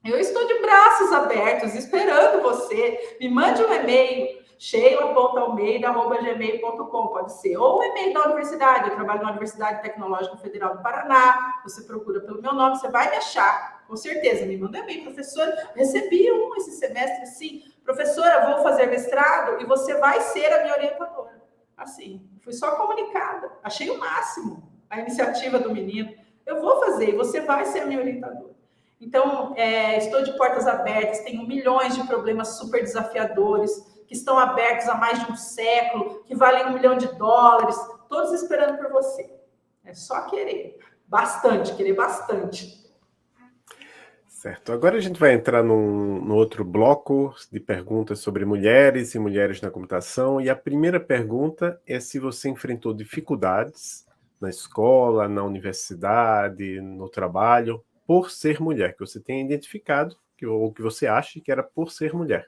eu estou de braços abertos, esperando você. Me mande um e-mail, sheila.almeida@gmail.com, pode ser. Ou o e-mail da universidade, eu trabalho na Universidade Tecnológica Federal do Paraná, você procura pelo meu nome, você vai me achar, com certeza. Me manda um e-mail, professora, recebi esse semestre, sim. Professora, vou fazer mestrado e você vai ser a minha orientadora. Assim, fui só comunicada, achei o máximo a iniciativa do menino. Eu vou fazer e você vai ser a minha orientadora. Então, estou de portas abertas, tenho milhões de problemas super desafiadores, que estão abertos há mais de um século, que valem $1 milhão, todos esperando por você. É só querer bastante. Certo. Agora a gente vai entrar no outro bloco de perguntas sobre mulheres e mulheres na computação. E a primeira pergunta é se você enfrentou dificuldades na escola, na universidade, no trabalho, por ser mulher, que você tenha identificado, ou que você acha que era por ser mulher.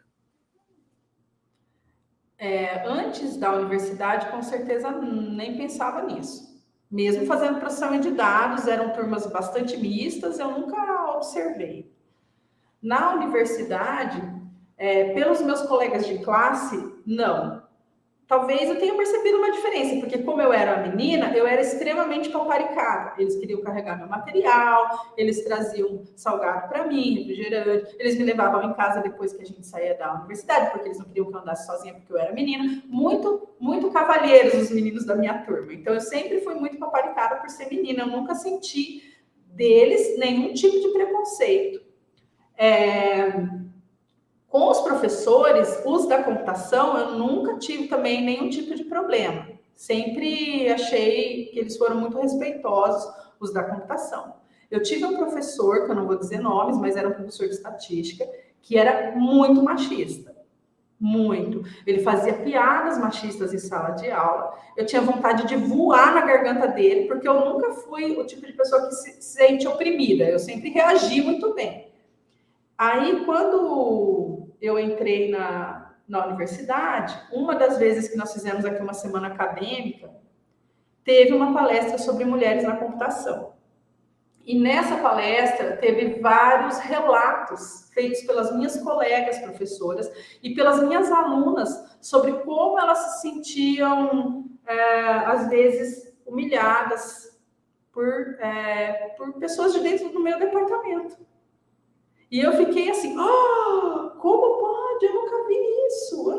Antes da universidade, com certeza, nem pensava nisso. Mesmo fazendo processamento de dados, eram turmas bastante mistas, eu nunca observei. Na universidade, pelos meus colegas de classe, não. Talvez eu tenha percebido uma diferença, porque como eu era menina, eu era extremamente paparicada. Eles queriam carregar meu material, eles traziam salgado para mim, refrigerante, eles me levavam em casa depois que a gente saía da universidade, porque eles não queriam que eu andasse sozinha, porque eu era menina. Muito cavalheiros os meninos da minha turma. Então, eu sempre fui muito paparicada por ser menina. Eu nunca senti deles nenhum tipo de preconceito. Com os professores, os da computação, eu nunca tive também nenhum tipo de problema. Sempre achei que eles foram muito respeitosos, os da computação. Eu tive um professor, que eu não vou dizer nomes, mas era um professor de estatística, que era muito machista. Muito. Ele fazia piadas machistas em sala de aula. Eu tinha vontade de voar na garganta dele, porque eu nunca fui o tipo de pessoa que se sente oprimida. Eu sempre reagi muito bem. Aí, quando eu entrei na universidade, uma das vezes que nós fizemos aqui uma semana acadêmica, teve uma palestra sobre mulheres na computação. E nessa palestra teve vários relatos feitos pelas minhas colegas professoras e pelas minhas alunas sobre como elas se sentiam, às vezes, humilhadas por pessoas de dentro do meu departamento. E eu fiquei assim, como pode? Eu nunca vi isso, eu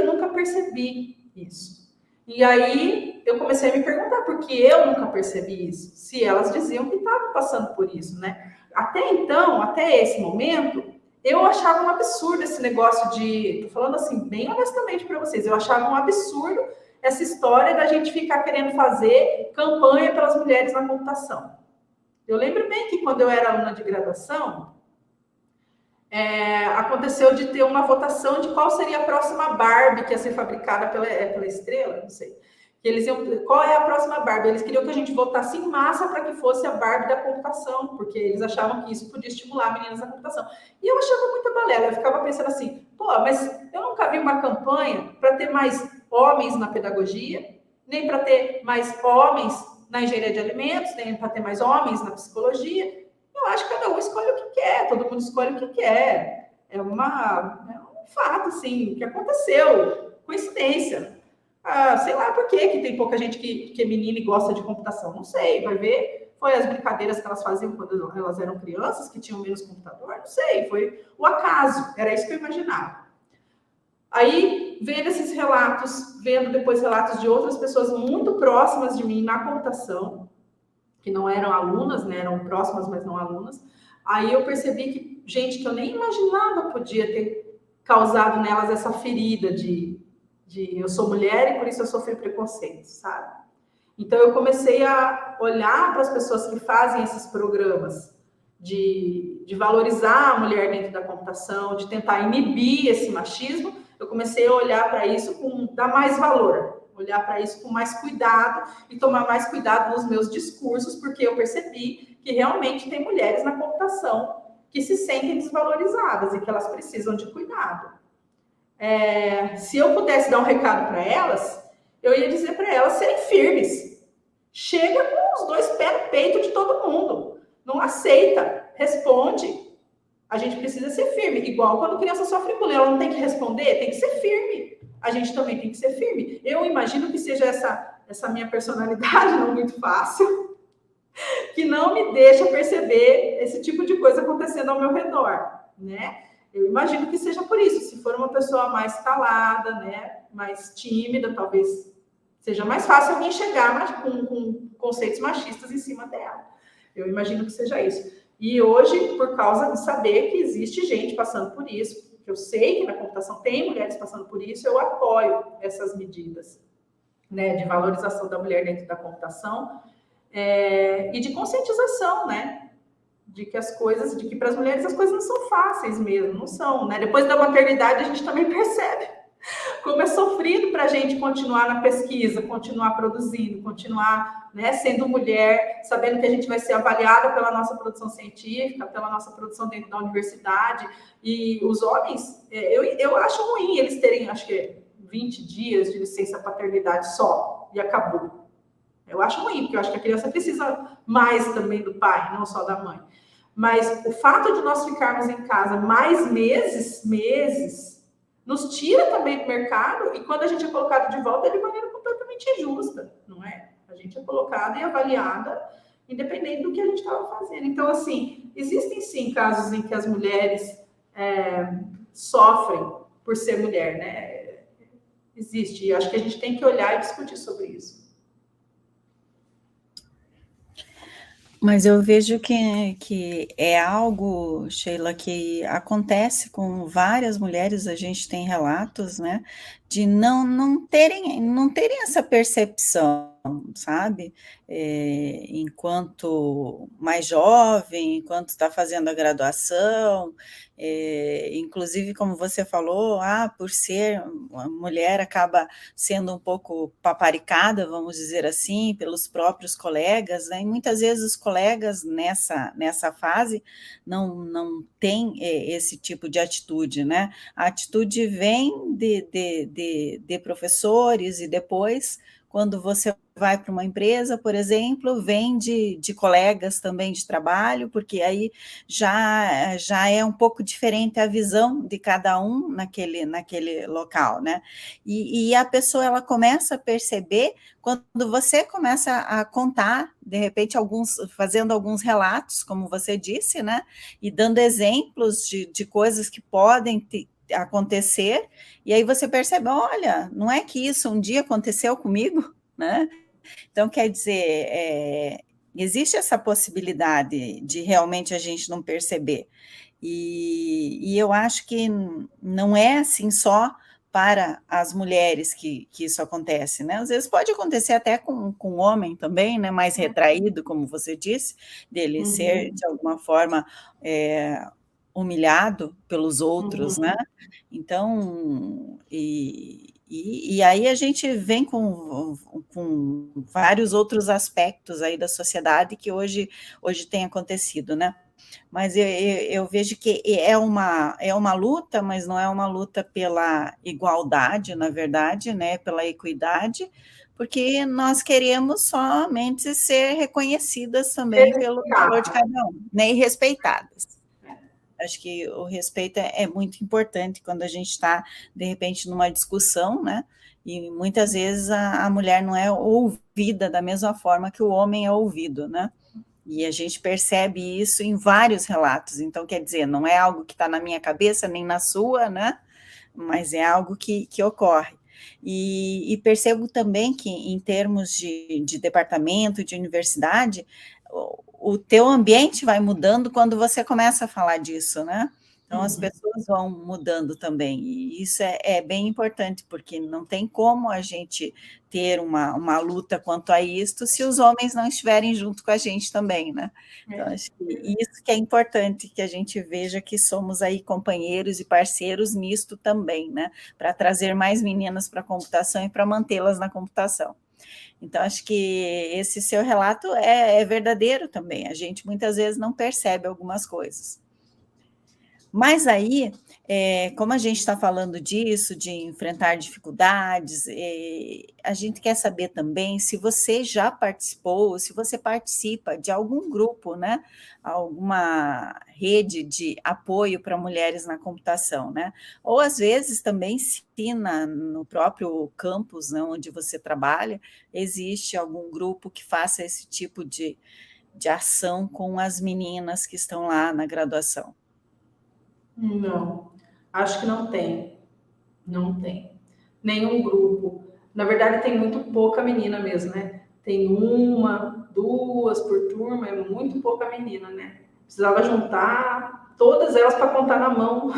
nunca percebi isso. E aí eu comecei a me perguntar por que eu nunca percebi isso, se elas diziam que estavam passando por isso, né? Até então, até esse momento, eu achava um absurdo esse negócio tô falando assim, bem honestamente para vocês, eu achava um absurdo essa história da gente ficar querendo fazer campanha pelas mulheres na computação. Eu lembro bem que quando eu era aluna de graduação, aconteceu de ter uma votação de qual seria a próxima Barbie que ia ser fabricada pela Estrela, não sei. Qual é a próxima Barbie? Eles queriam que a gente votasse em massa para que fosse a Barbie da computação, porque eles achavam que isso podia estimular meninas na computação. E eu achava muita balela, eu ficava pensando assim, mas eu nunca vi uma campanha para ter mais homens na pedagogia, nem para ter mais homens na engenharia de alimentos, nem para ter mais homens na psicologia. Eu acho que cada um escolhe o que quer, todo mundo escolhe o que quer. É um fato, assim, que aconteceu, coincidência. Sei lá por que tem pouca gente que é menina e gosta de computação, não sei, vai ver. Foi as brincadeiras que elas faziam quando elas eram crianças, que tinham menos computador, não sei, foi o acaso, era isso que eu imaginava. Aí, vendo esses relatos, vendo depois relatos de outras pessoas muito próximas de mim na computação, que não eram alunas, né, eram próximas, mas não alunas, aí eu percebi que gente que eu nem imaginava podia ter causado nelas essa ferida de eu sou mulher e por isso eu sofri preconceito, sabe? Então eu comecei a olhar para as pessoas que fazem esses programas de valorizar a mulher dentro da computação, de tentar inibir esse machismo. Eu comecei a olhar para isso dar mais valor. olhar para isso com mais cuidado e tomar mais cuidado nos meus discursos, porque eu percebi que realmente tem mulheres na computação que se sentem desvalorizadas e que elas precisam de cuidado. Se eu pudesse dar um recado para elas, eu ia dizer para elas serem firmes. Chega com os 2 pés no peito de todo mundo. Não aceita, responde. A gente precisa ser firme. Igual quando a criança sofre bullying, ela não tem que responder, tem que ser firme. A gente também tem que ser firme. Eu imagino que seja essa minha personalidade, não muito fácil, que não me deixa perceber esse tipo de coisa acontecendo ao meu redor, né? Eu imagino que seja por isso. Se for uma pessoa mais calada, né, mais tímida, talvez seja mais fácil alguém chegar com conceitos machistas em cima dela. Eu imagino que seja isso. E hoje, por causa de saber que existe gente passando por isso, que eu sei que na computação tem mulheres passando por isso, eu apoio essas medidas, né, de valorização da mulher dentro da computação, e de conscientização, né, de que para as mulheres as coisas não são fáceis mesmo, não são, né? Depois da maternidade a gente também percebe como é sofrido para a gente continuar na pesquisa, continuar produzindo, continuar, né, sendo mulher, sabendo que a gente vai ser avaliada pela nossa produção científica, pela nossa produção dentro da universidade. E os homens, eu acho ruim eles terem, acho que 20 dias de licença paternidade só, e acabou. Eu acho ruim, porque eu acho que a criança precisa mais também do pai, não só da mãe. Mas o fato de nós ficarmos em casa mais meses, nos tira também do mercado, e quando a gente é colocado de volta é de maneira completamente injusta, não é? A gente é colocada e avaliada independente do que a gente estava fazendo. Então, assim, existem sim casos em que as mulheres sofrem por ser mulher, né? Existe, e acho que a gente tem que olhar e discutir sobre isso. Mas eu vejo que é algo, Sheila, que acontece com várias mulheres, a gente tem relatos, né, de não terem essa percepção, sabe? Enquanto mais jovem, enquanto está fazendo a graduação, inclusive, como você falou, por ser uma mulher, acaba sendo um pouco paparicada, vamos dizer assim, pelos próprios colegas, né? E muitas vezes os colegas nessa fase não têm esse tipo de atitude, né? A atitude vem de professores, e depois, quando você vai para uma empresa, por exemplo, vem de colegas também de trabalho, porque aí já é um pouco diferente a visão de cada um naquele local, né? E a pessoa, ela começa a perceber quando você começa a contar, de repente, fazendo alguns relatos, como você disse, né? E dando exemplos de coisas que podem acontecer, e aí você percebe, olha, não é que isso um dia aconteceu comigo, né? Então, quer dizer, existe essa possibilidade de realmente a gente não perceber, e eu acho que não é assim só para as mulheres que isso acontece, né? Às vezes pode acontecer até com o homem também, né? Mais retraído, como você disse, dele ser, de alguma forma, humilhado pelos outros, né? Então, e aí a gente vem com vários outros aspectos aí da sociedade que hoje tem acontecido, né? Mas eu vejo que é uma luta, mas não é uma luta pela igualdade, na verdade, né? Pela equidade, porque nós queremos somente ser reconhecidas também pelo valor de cada um, né? E respeitadas. Acho que o respeito é muito importante quando a gente está, de repente, numa discussão, né? E muitas vezes a mulher não é ouvida da mesma forma que o homem é ouvido, né? E a gente percebe isso em vários relatos. Então, quer dizer, não é algo que está na minha cabeça, nem na sua, né? Mas é algo que ocorre. E percebo também que, em termos de departamento, de universidade, o teu ambiente vai mudando quando você começa a falar disso, né? Então, as pessoas vão mudando também, e isso é bem importante, porque não tem como a gente ter uma luta quanto a isto se os homens não estiverem junto com a gente também, né? Então, acho que isso que é importante, que a gente veja que somos aí companheiros e parceiros nisto também, né? Para trazer mais meninas para a computação e para mantê-las na computação. Então, acho que esse seu relato é verdadeiro também, a gente muitas vezes não percebe algumas coisas. Mas aí, como a gente está falando disso, de enfrentar dificuldades, a gente quer saber também se você já participou, se você participa de algum grupo, né? Alguma rede de apoio para mulheres na computação, né? Ou às vezes também se no próprio campus, né, onde você trabalha, existe algum grupo que faça esse tipo de ação com as meninas que estão lá na graduação. Não, acho que não tem. Não tem. Nenhum grupo. Na verdade, tem muito pouca menina mesmo, né? Tem uma, duas por turma, é muito pouca menina, né? Precisava juntar todas elas para contar na mão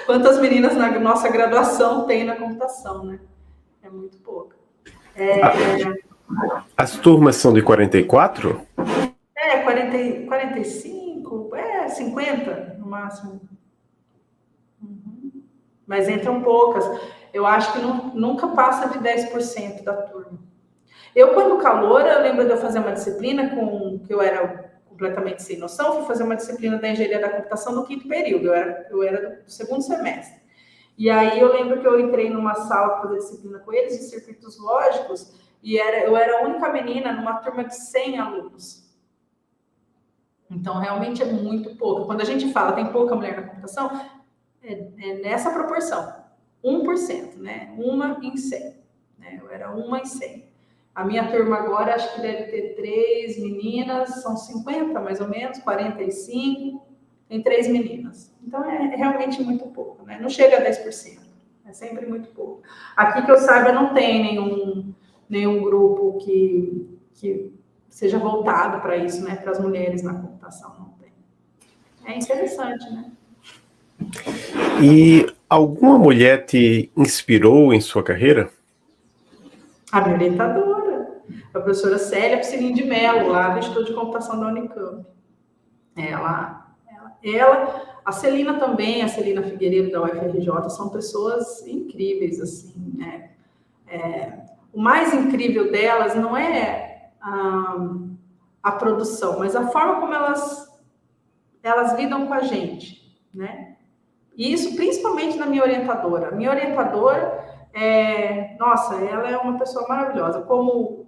quantas meninas na nossa graduação tem na computação, né? É muito pouca. As turmas são de 44? 45, 50 no máximo. Mas entram poucas. Eu acho que nunca passa de 10% da turma. Eu, quando caloura, eu lembro de eu fazer uma disciplina que eu era completamente sem noção, fui fazer uma disciplina da engenharia da computação no 5º período, eu era do 2º semestre. E aí eu lembro que eu entrei numa sala para fazer disciplina com eles, de circuitos lógicos, e eu era a única menina numa turma de 100 alunos. Então, realmente é muito pouco. Quando a gente fala tem pouca mulher na computação, é nessa proporção, 1%, né? Uma em 100. Né? Eu era uma em 100. A minha turma agora, acho que deve ter 3 meninas, são 50 mais ou menos, 45, tem 3 meninas. Então, é realmente muito pouco, né? Não chega a 10%, é sempre muito pouco. Aqui que eu saiba, não tem nenhum grupo que seja voltado para isso, né? Para as mulheres na computação, não tem. É interessante, né? E alguma mulher te inspirou em sua carreira? A minha orientadora, a professora Célia Piscininho de Mello, lá do Instituto de Computação da Unicamp. Ela, a Celina também, a Celina Figueiredo da UFRJ, são pessoas incríveis, assim, né? O mais incrível delas não é a produção, mas a forma como elas lidam com a gente, né? E isso principalmente na minha orientadora. Minha orientadora, nossa, ela é uma pessoa maravilhosa. Como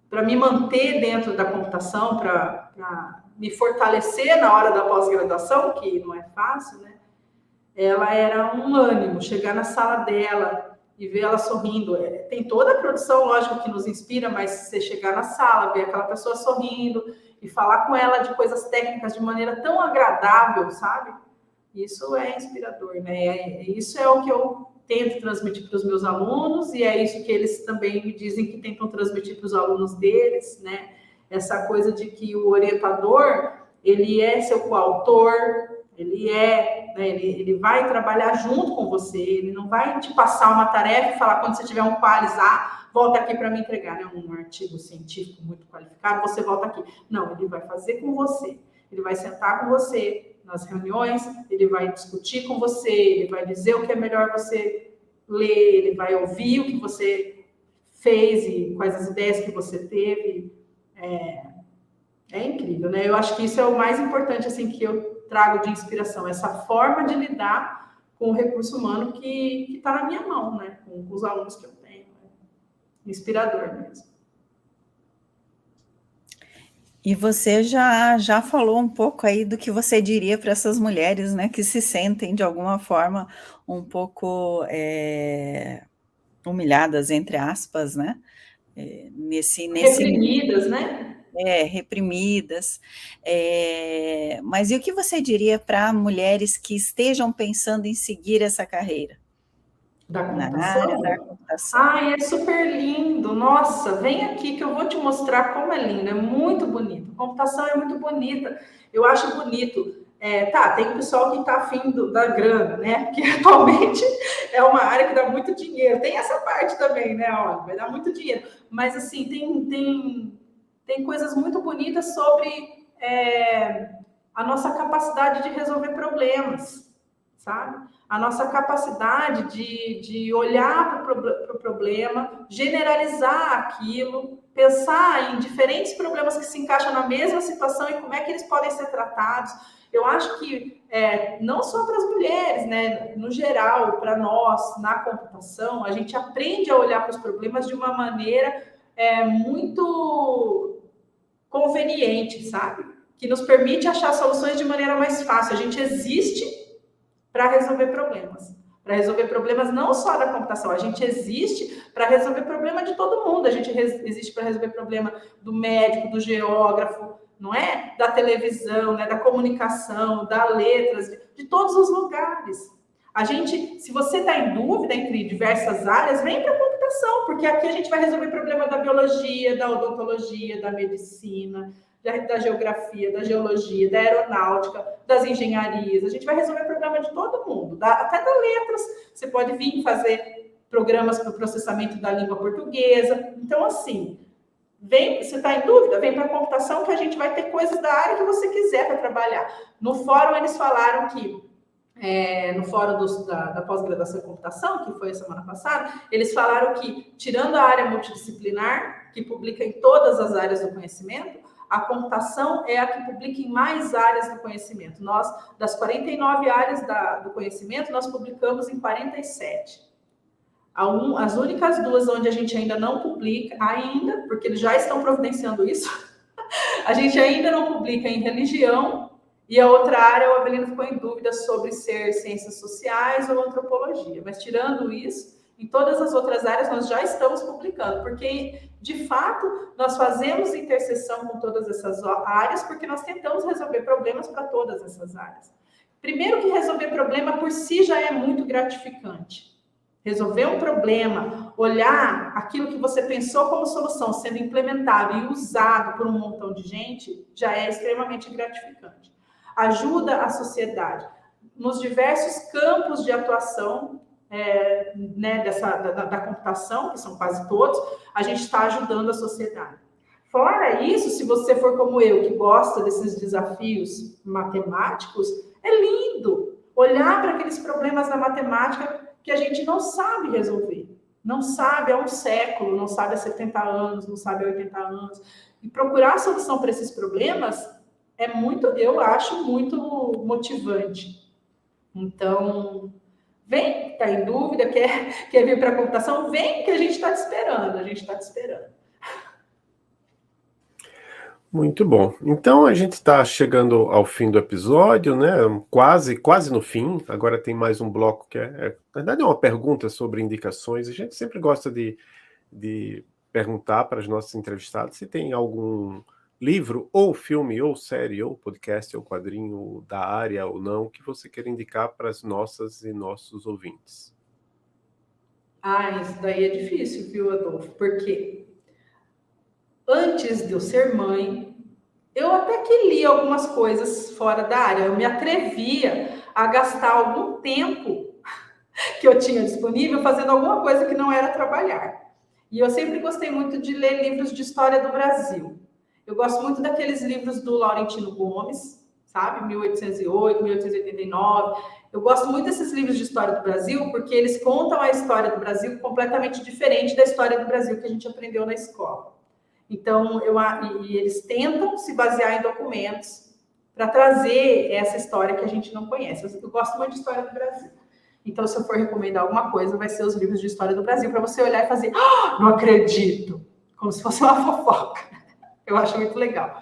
para me manter dentro da computação, para me fortalecer na hora da pós-graduação, que não é fácil, né? Ela era um ânimo, chegar na sala dela e ver ela sorrindo. Tem toda a produção, lógico, que nos inspira, mas você chegar na sala, ver aquela pessoa sorrindo e falar com ela de coisas técnicas de maneira tão agradável, sabe? Isso é inspirador, né? Isso é o que eu tento transmitir para os meus alunos e é isso que eles também me dizem que tentam transmitir para os alunos deles, né? Essa coisa de que o orientador, ele é seu coautor, né? Ele vai trabalhar junto com você, ele não vai te passar uma tarefa e falar quando você tiver um qualis, volta aqui para me entregar, né? Um artigo científico muito qualificado, você volta aqui. Não, ele vai fazer com você, ele vai sentar com você nas reuniões, ele vai discutir com você, ele vai dizer o que é melhor você ler, ele vai ouvir o que você fez e quais as ideias que você teve. É incrível, né? Eu acho que isso é o mais importante, assim, que eu trago de inspiração, essa forma de lidar com o recurso humano que está na minha mão, né? Com os alunos que eu tenho. Né? Inspirador mesmo. E você já falou um pouco aí do que você diria para essas mulheres, né, que se sentem de alguma forma um pouco humilhadas, entre aspas, né? Reprimidas, né? Reprimidas. Mas e o que você diria para mulheres que estejam pensando em seguir essa carreira? Da computação? Na área da computação. Ai, é super lindo. Nossa, vem aqui que eu vou te mostrar como é lindo. É muito bonito. A computação é muito bonita. Eu acho bonito tem o pessoal que está afim da grana, né? Que atualmente é uma área que dá muito dinheiro. Tem essa parte também, né? Olha, vai dar muito dinheiro. Mas, assim, tem coisas muito bonitas sobre a nossa capacidade de resolver problemas, sabe? A nossa capacidade de olhar para o problema, generalizar aquilo, pensar em diferentes problemas que se encaixam na mesma situação e como é que eles podem ser tratados. Eu acho que não só para as mulheres, né? No geral, para nós, na computação, a gente aprende a olhar para os problemas de uma maneira muito conveniente, sabe? Que nos permite achar soluções de maneira mais fácil. A gente existe para resolver problemas. Para resolver problemas não só da computação, a gente existe para resolver problema de todo mundo. A gente existe para resolver problema do médico, do geógrafo, não é? Da televisão, né? Da comunicação, das letras, de todos os lugares. A gente, se você está em dúvida entre diversas áreas, vem para a computação, porque aqui a gente vai resolver problema da biologia, da odontologia, da medicina, da geografia, da geologia, da aeronáutica, das engenharias. A gente vai resolver problema de todo mundo, até das letras. Você pode vir fazer programas para o processamento da língua portuguesa. Então, assim, você está em dúvida? Vem para a computação que a gente vai ter coisas da área que você quiser para trabalhar. No fórum, eles falaram que no fórum da pós-graduação em computação, que foi a semana passada, eles falaram que, tirando a área multidisciplinar, que publica em todas as áreas do conhecimento, a computação é a que publica em mais áreas do conhecimento. Nós, das 49 áreas do conhecimento, nós publicamos em 47. As únicas duas onde a gente ainda não publica, porque eles já estão providenciando isso, a gente ainda não publica em religião, e a outra área, o Avelino ficou em dúvida sobre ser ciências sociais ou antropologia. Mas, tirando isso, em todas as outras áreas nós já estamos publicando, porque, de fato, nós fazemos interseção com todas essas áreas, porque nós tentamos resolver problemas para todas essas áreas. Primeiro que resolver problema por si já é muito gratificante. Resolver um problema, olhar aquilo que você pensou como solução sendo implementado e usado por um montão de gente, já é extremamente gratificante. Ajuda a sociedade nos diversos campos de atuação da computação, que são quase todos, a gente está ajudando a sociedade. Fora isso, se você for como eu, que gosta desses desafios matemáticos, é lindo olhar para aqueles problemas da matemática que a gente não sabe resolver. Não sabe há um século, não sabe há 70 anos, não sabe há 80 anos. E procurar a solução para esses problemas eu acho muito motivante. Então, vem, está em dúvida, quer vir para a computação, vem que a gente está te esperando, Muito bom. Então, a gente está chegando ao fim do episódio, né? Quase no fim. Agora tem mais um bloco que na verdade, é uma pergunta sobre indicações. A gente sempre gosta de perguntar para os nossos entrevistados se tem algum livro, ou filme, ou série, ou podcast, ou quadrinho da área ou não, que você queira indicar para as nossas e nossos ouvintes. Isso daí é difícil, viu, Adolfo? Porque antes de eu ser mãe, eu até que li algumas coisas fora da área. Eu me atrevia a gastar algum tempo que eu tinha disponível fazendo alguma coisa que não era trabalhar. E eu sempre gostei muito de ler livros de história do Brasil. Eu gosto muito daqueles livros do Laurentino Gomes, sabe? 1808, 1889. Eu gosto muito desses livros de história do Brasil, porque eles contam a história do Brasil completamente diferente da história do Brasil que a gente aprendeu na escola. Então, eles tentam se basear em documentos para trazer essa história que a gente não conhece. Eu gosto muito de história do Brasil. Então, se eu for recomendar alguma coisa, vai ser os livros de história do Brasil, para você olhar e fazer, não acredito, como se fosse uma fofoca. Eu acho muito legal.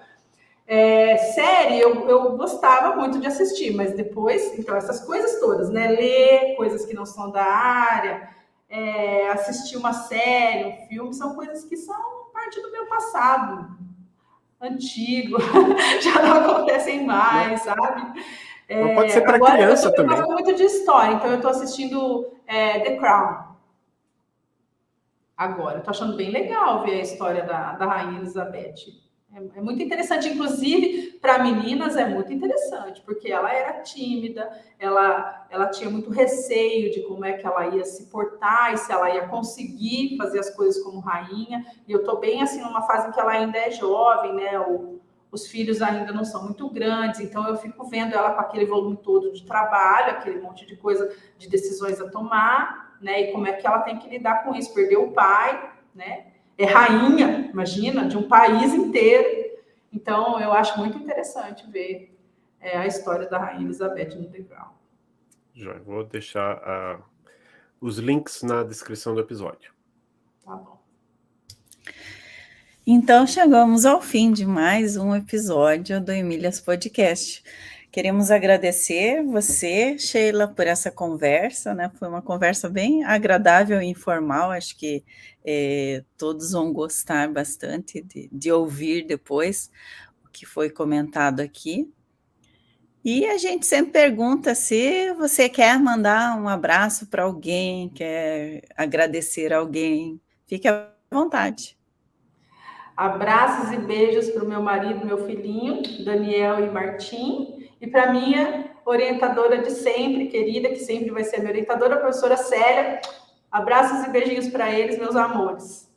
Série, eu gostava muito de assistir, mas depois, então, essas coisas todas, né? Ler coisas que não são da área, assistir uma série, um filme, são coisas que são parte do meu passado antigo, já não acontecem mais, sabe? Pode ser para criança também. Eu gosto muito de história, então eu estou assistindo The Crown. Agora, eu estou achando bem legal ver a história da Rainha Elizabeth. É muito interessante, inclusive, para meninas é muito interessante, porque ela era tímida, ela tinha muito receio de como é que ela ia se portar e se ela ia conseguir fazer as coisas como rainha. E eu tô bem assim numa fase em que ela ainda é jovem, né? Os filhos ainda não são muito grandes, então eu fico vendo ela com aquele volume todo de trabalho, aquele monte de coisa, de decisões a tomar, né? E como é que ela tem que lidar com isso? Perdeu o pai, né? É rainha, imagina, de um país inteiro. Então, eu acho muito interessante ver a história da Rainha Elizabeth no The Crown. Já vou deixar os links na descrição do episódio. Tá bom. Então, chegamos ao fim de mais um episódio do Emílias Podcast. Queremos agradecer você, Sheila, por essa conversa, né? Foi uma conversa bem agradável e informal, acho que todos vão gostar bastante de ouvir depois o que foi comentado aqui. E a gente sempre pergunta se você quer mandar um abraço para alguém, quer agradecer alguém, fique à vontade. Abraços e beijos para o meu marido, meu filhinho, Daniel e Martim, e para minha orientadora de sempre, querida, que sempre vai ser a minha orientadora, a professora Célia. Abraços e beijinhos para eles, meus amores.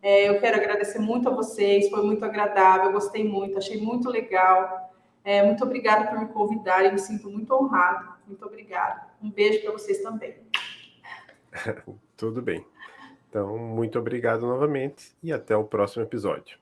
Eu quero agradecer muito a vocês, foi muito agradável, eu gostei muito, achei muito legal. Muito obrigada por me convidarem, me sinto muito honrada. Muito obrigada. Um beijo para vocês também. Tudo bem. Então, muito obrigado novamente e até o próximo episódio.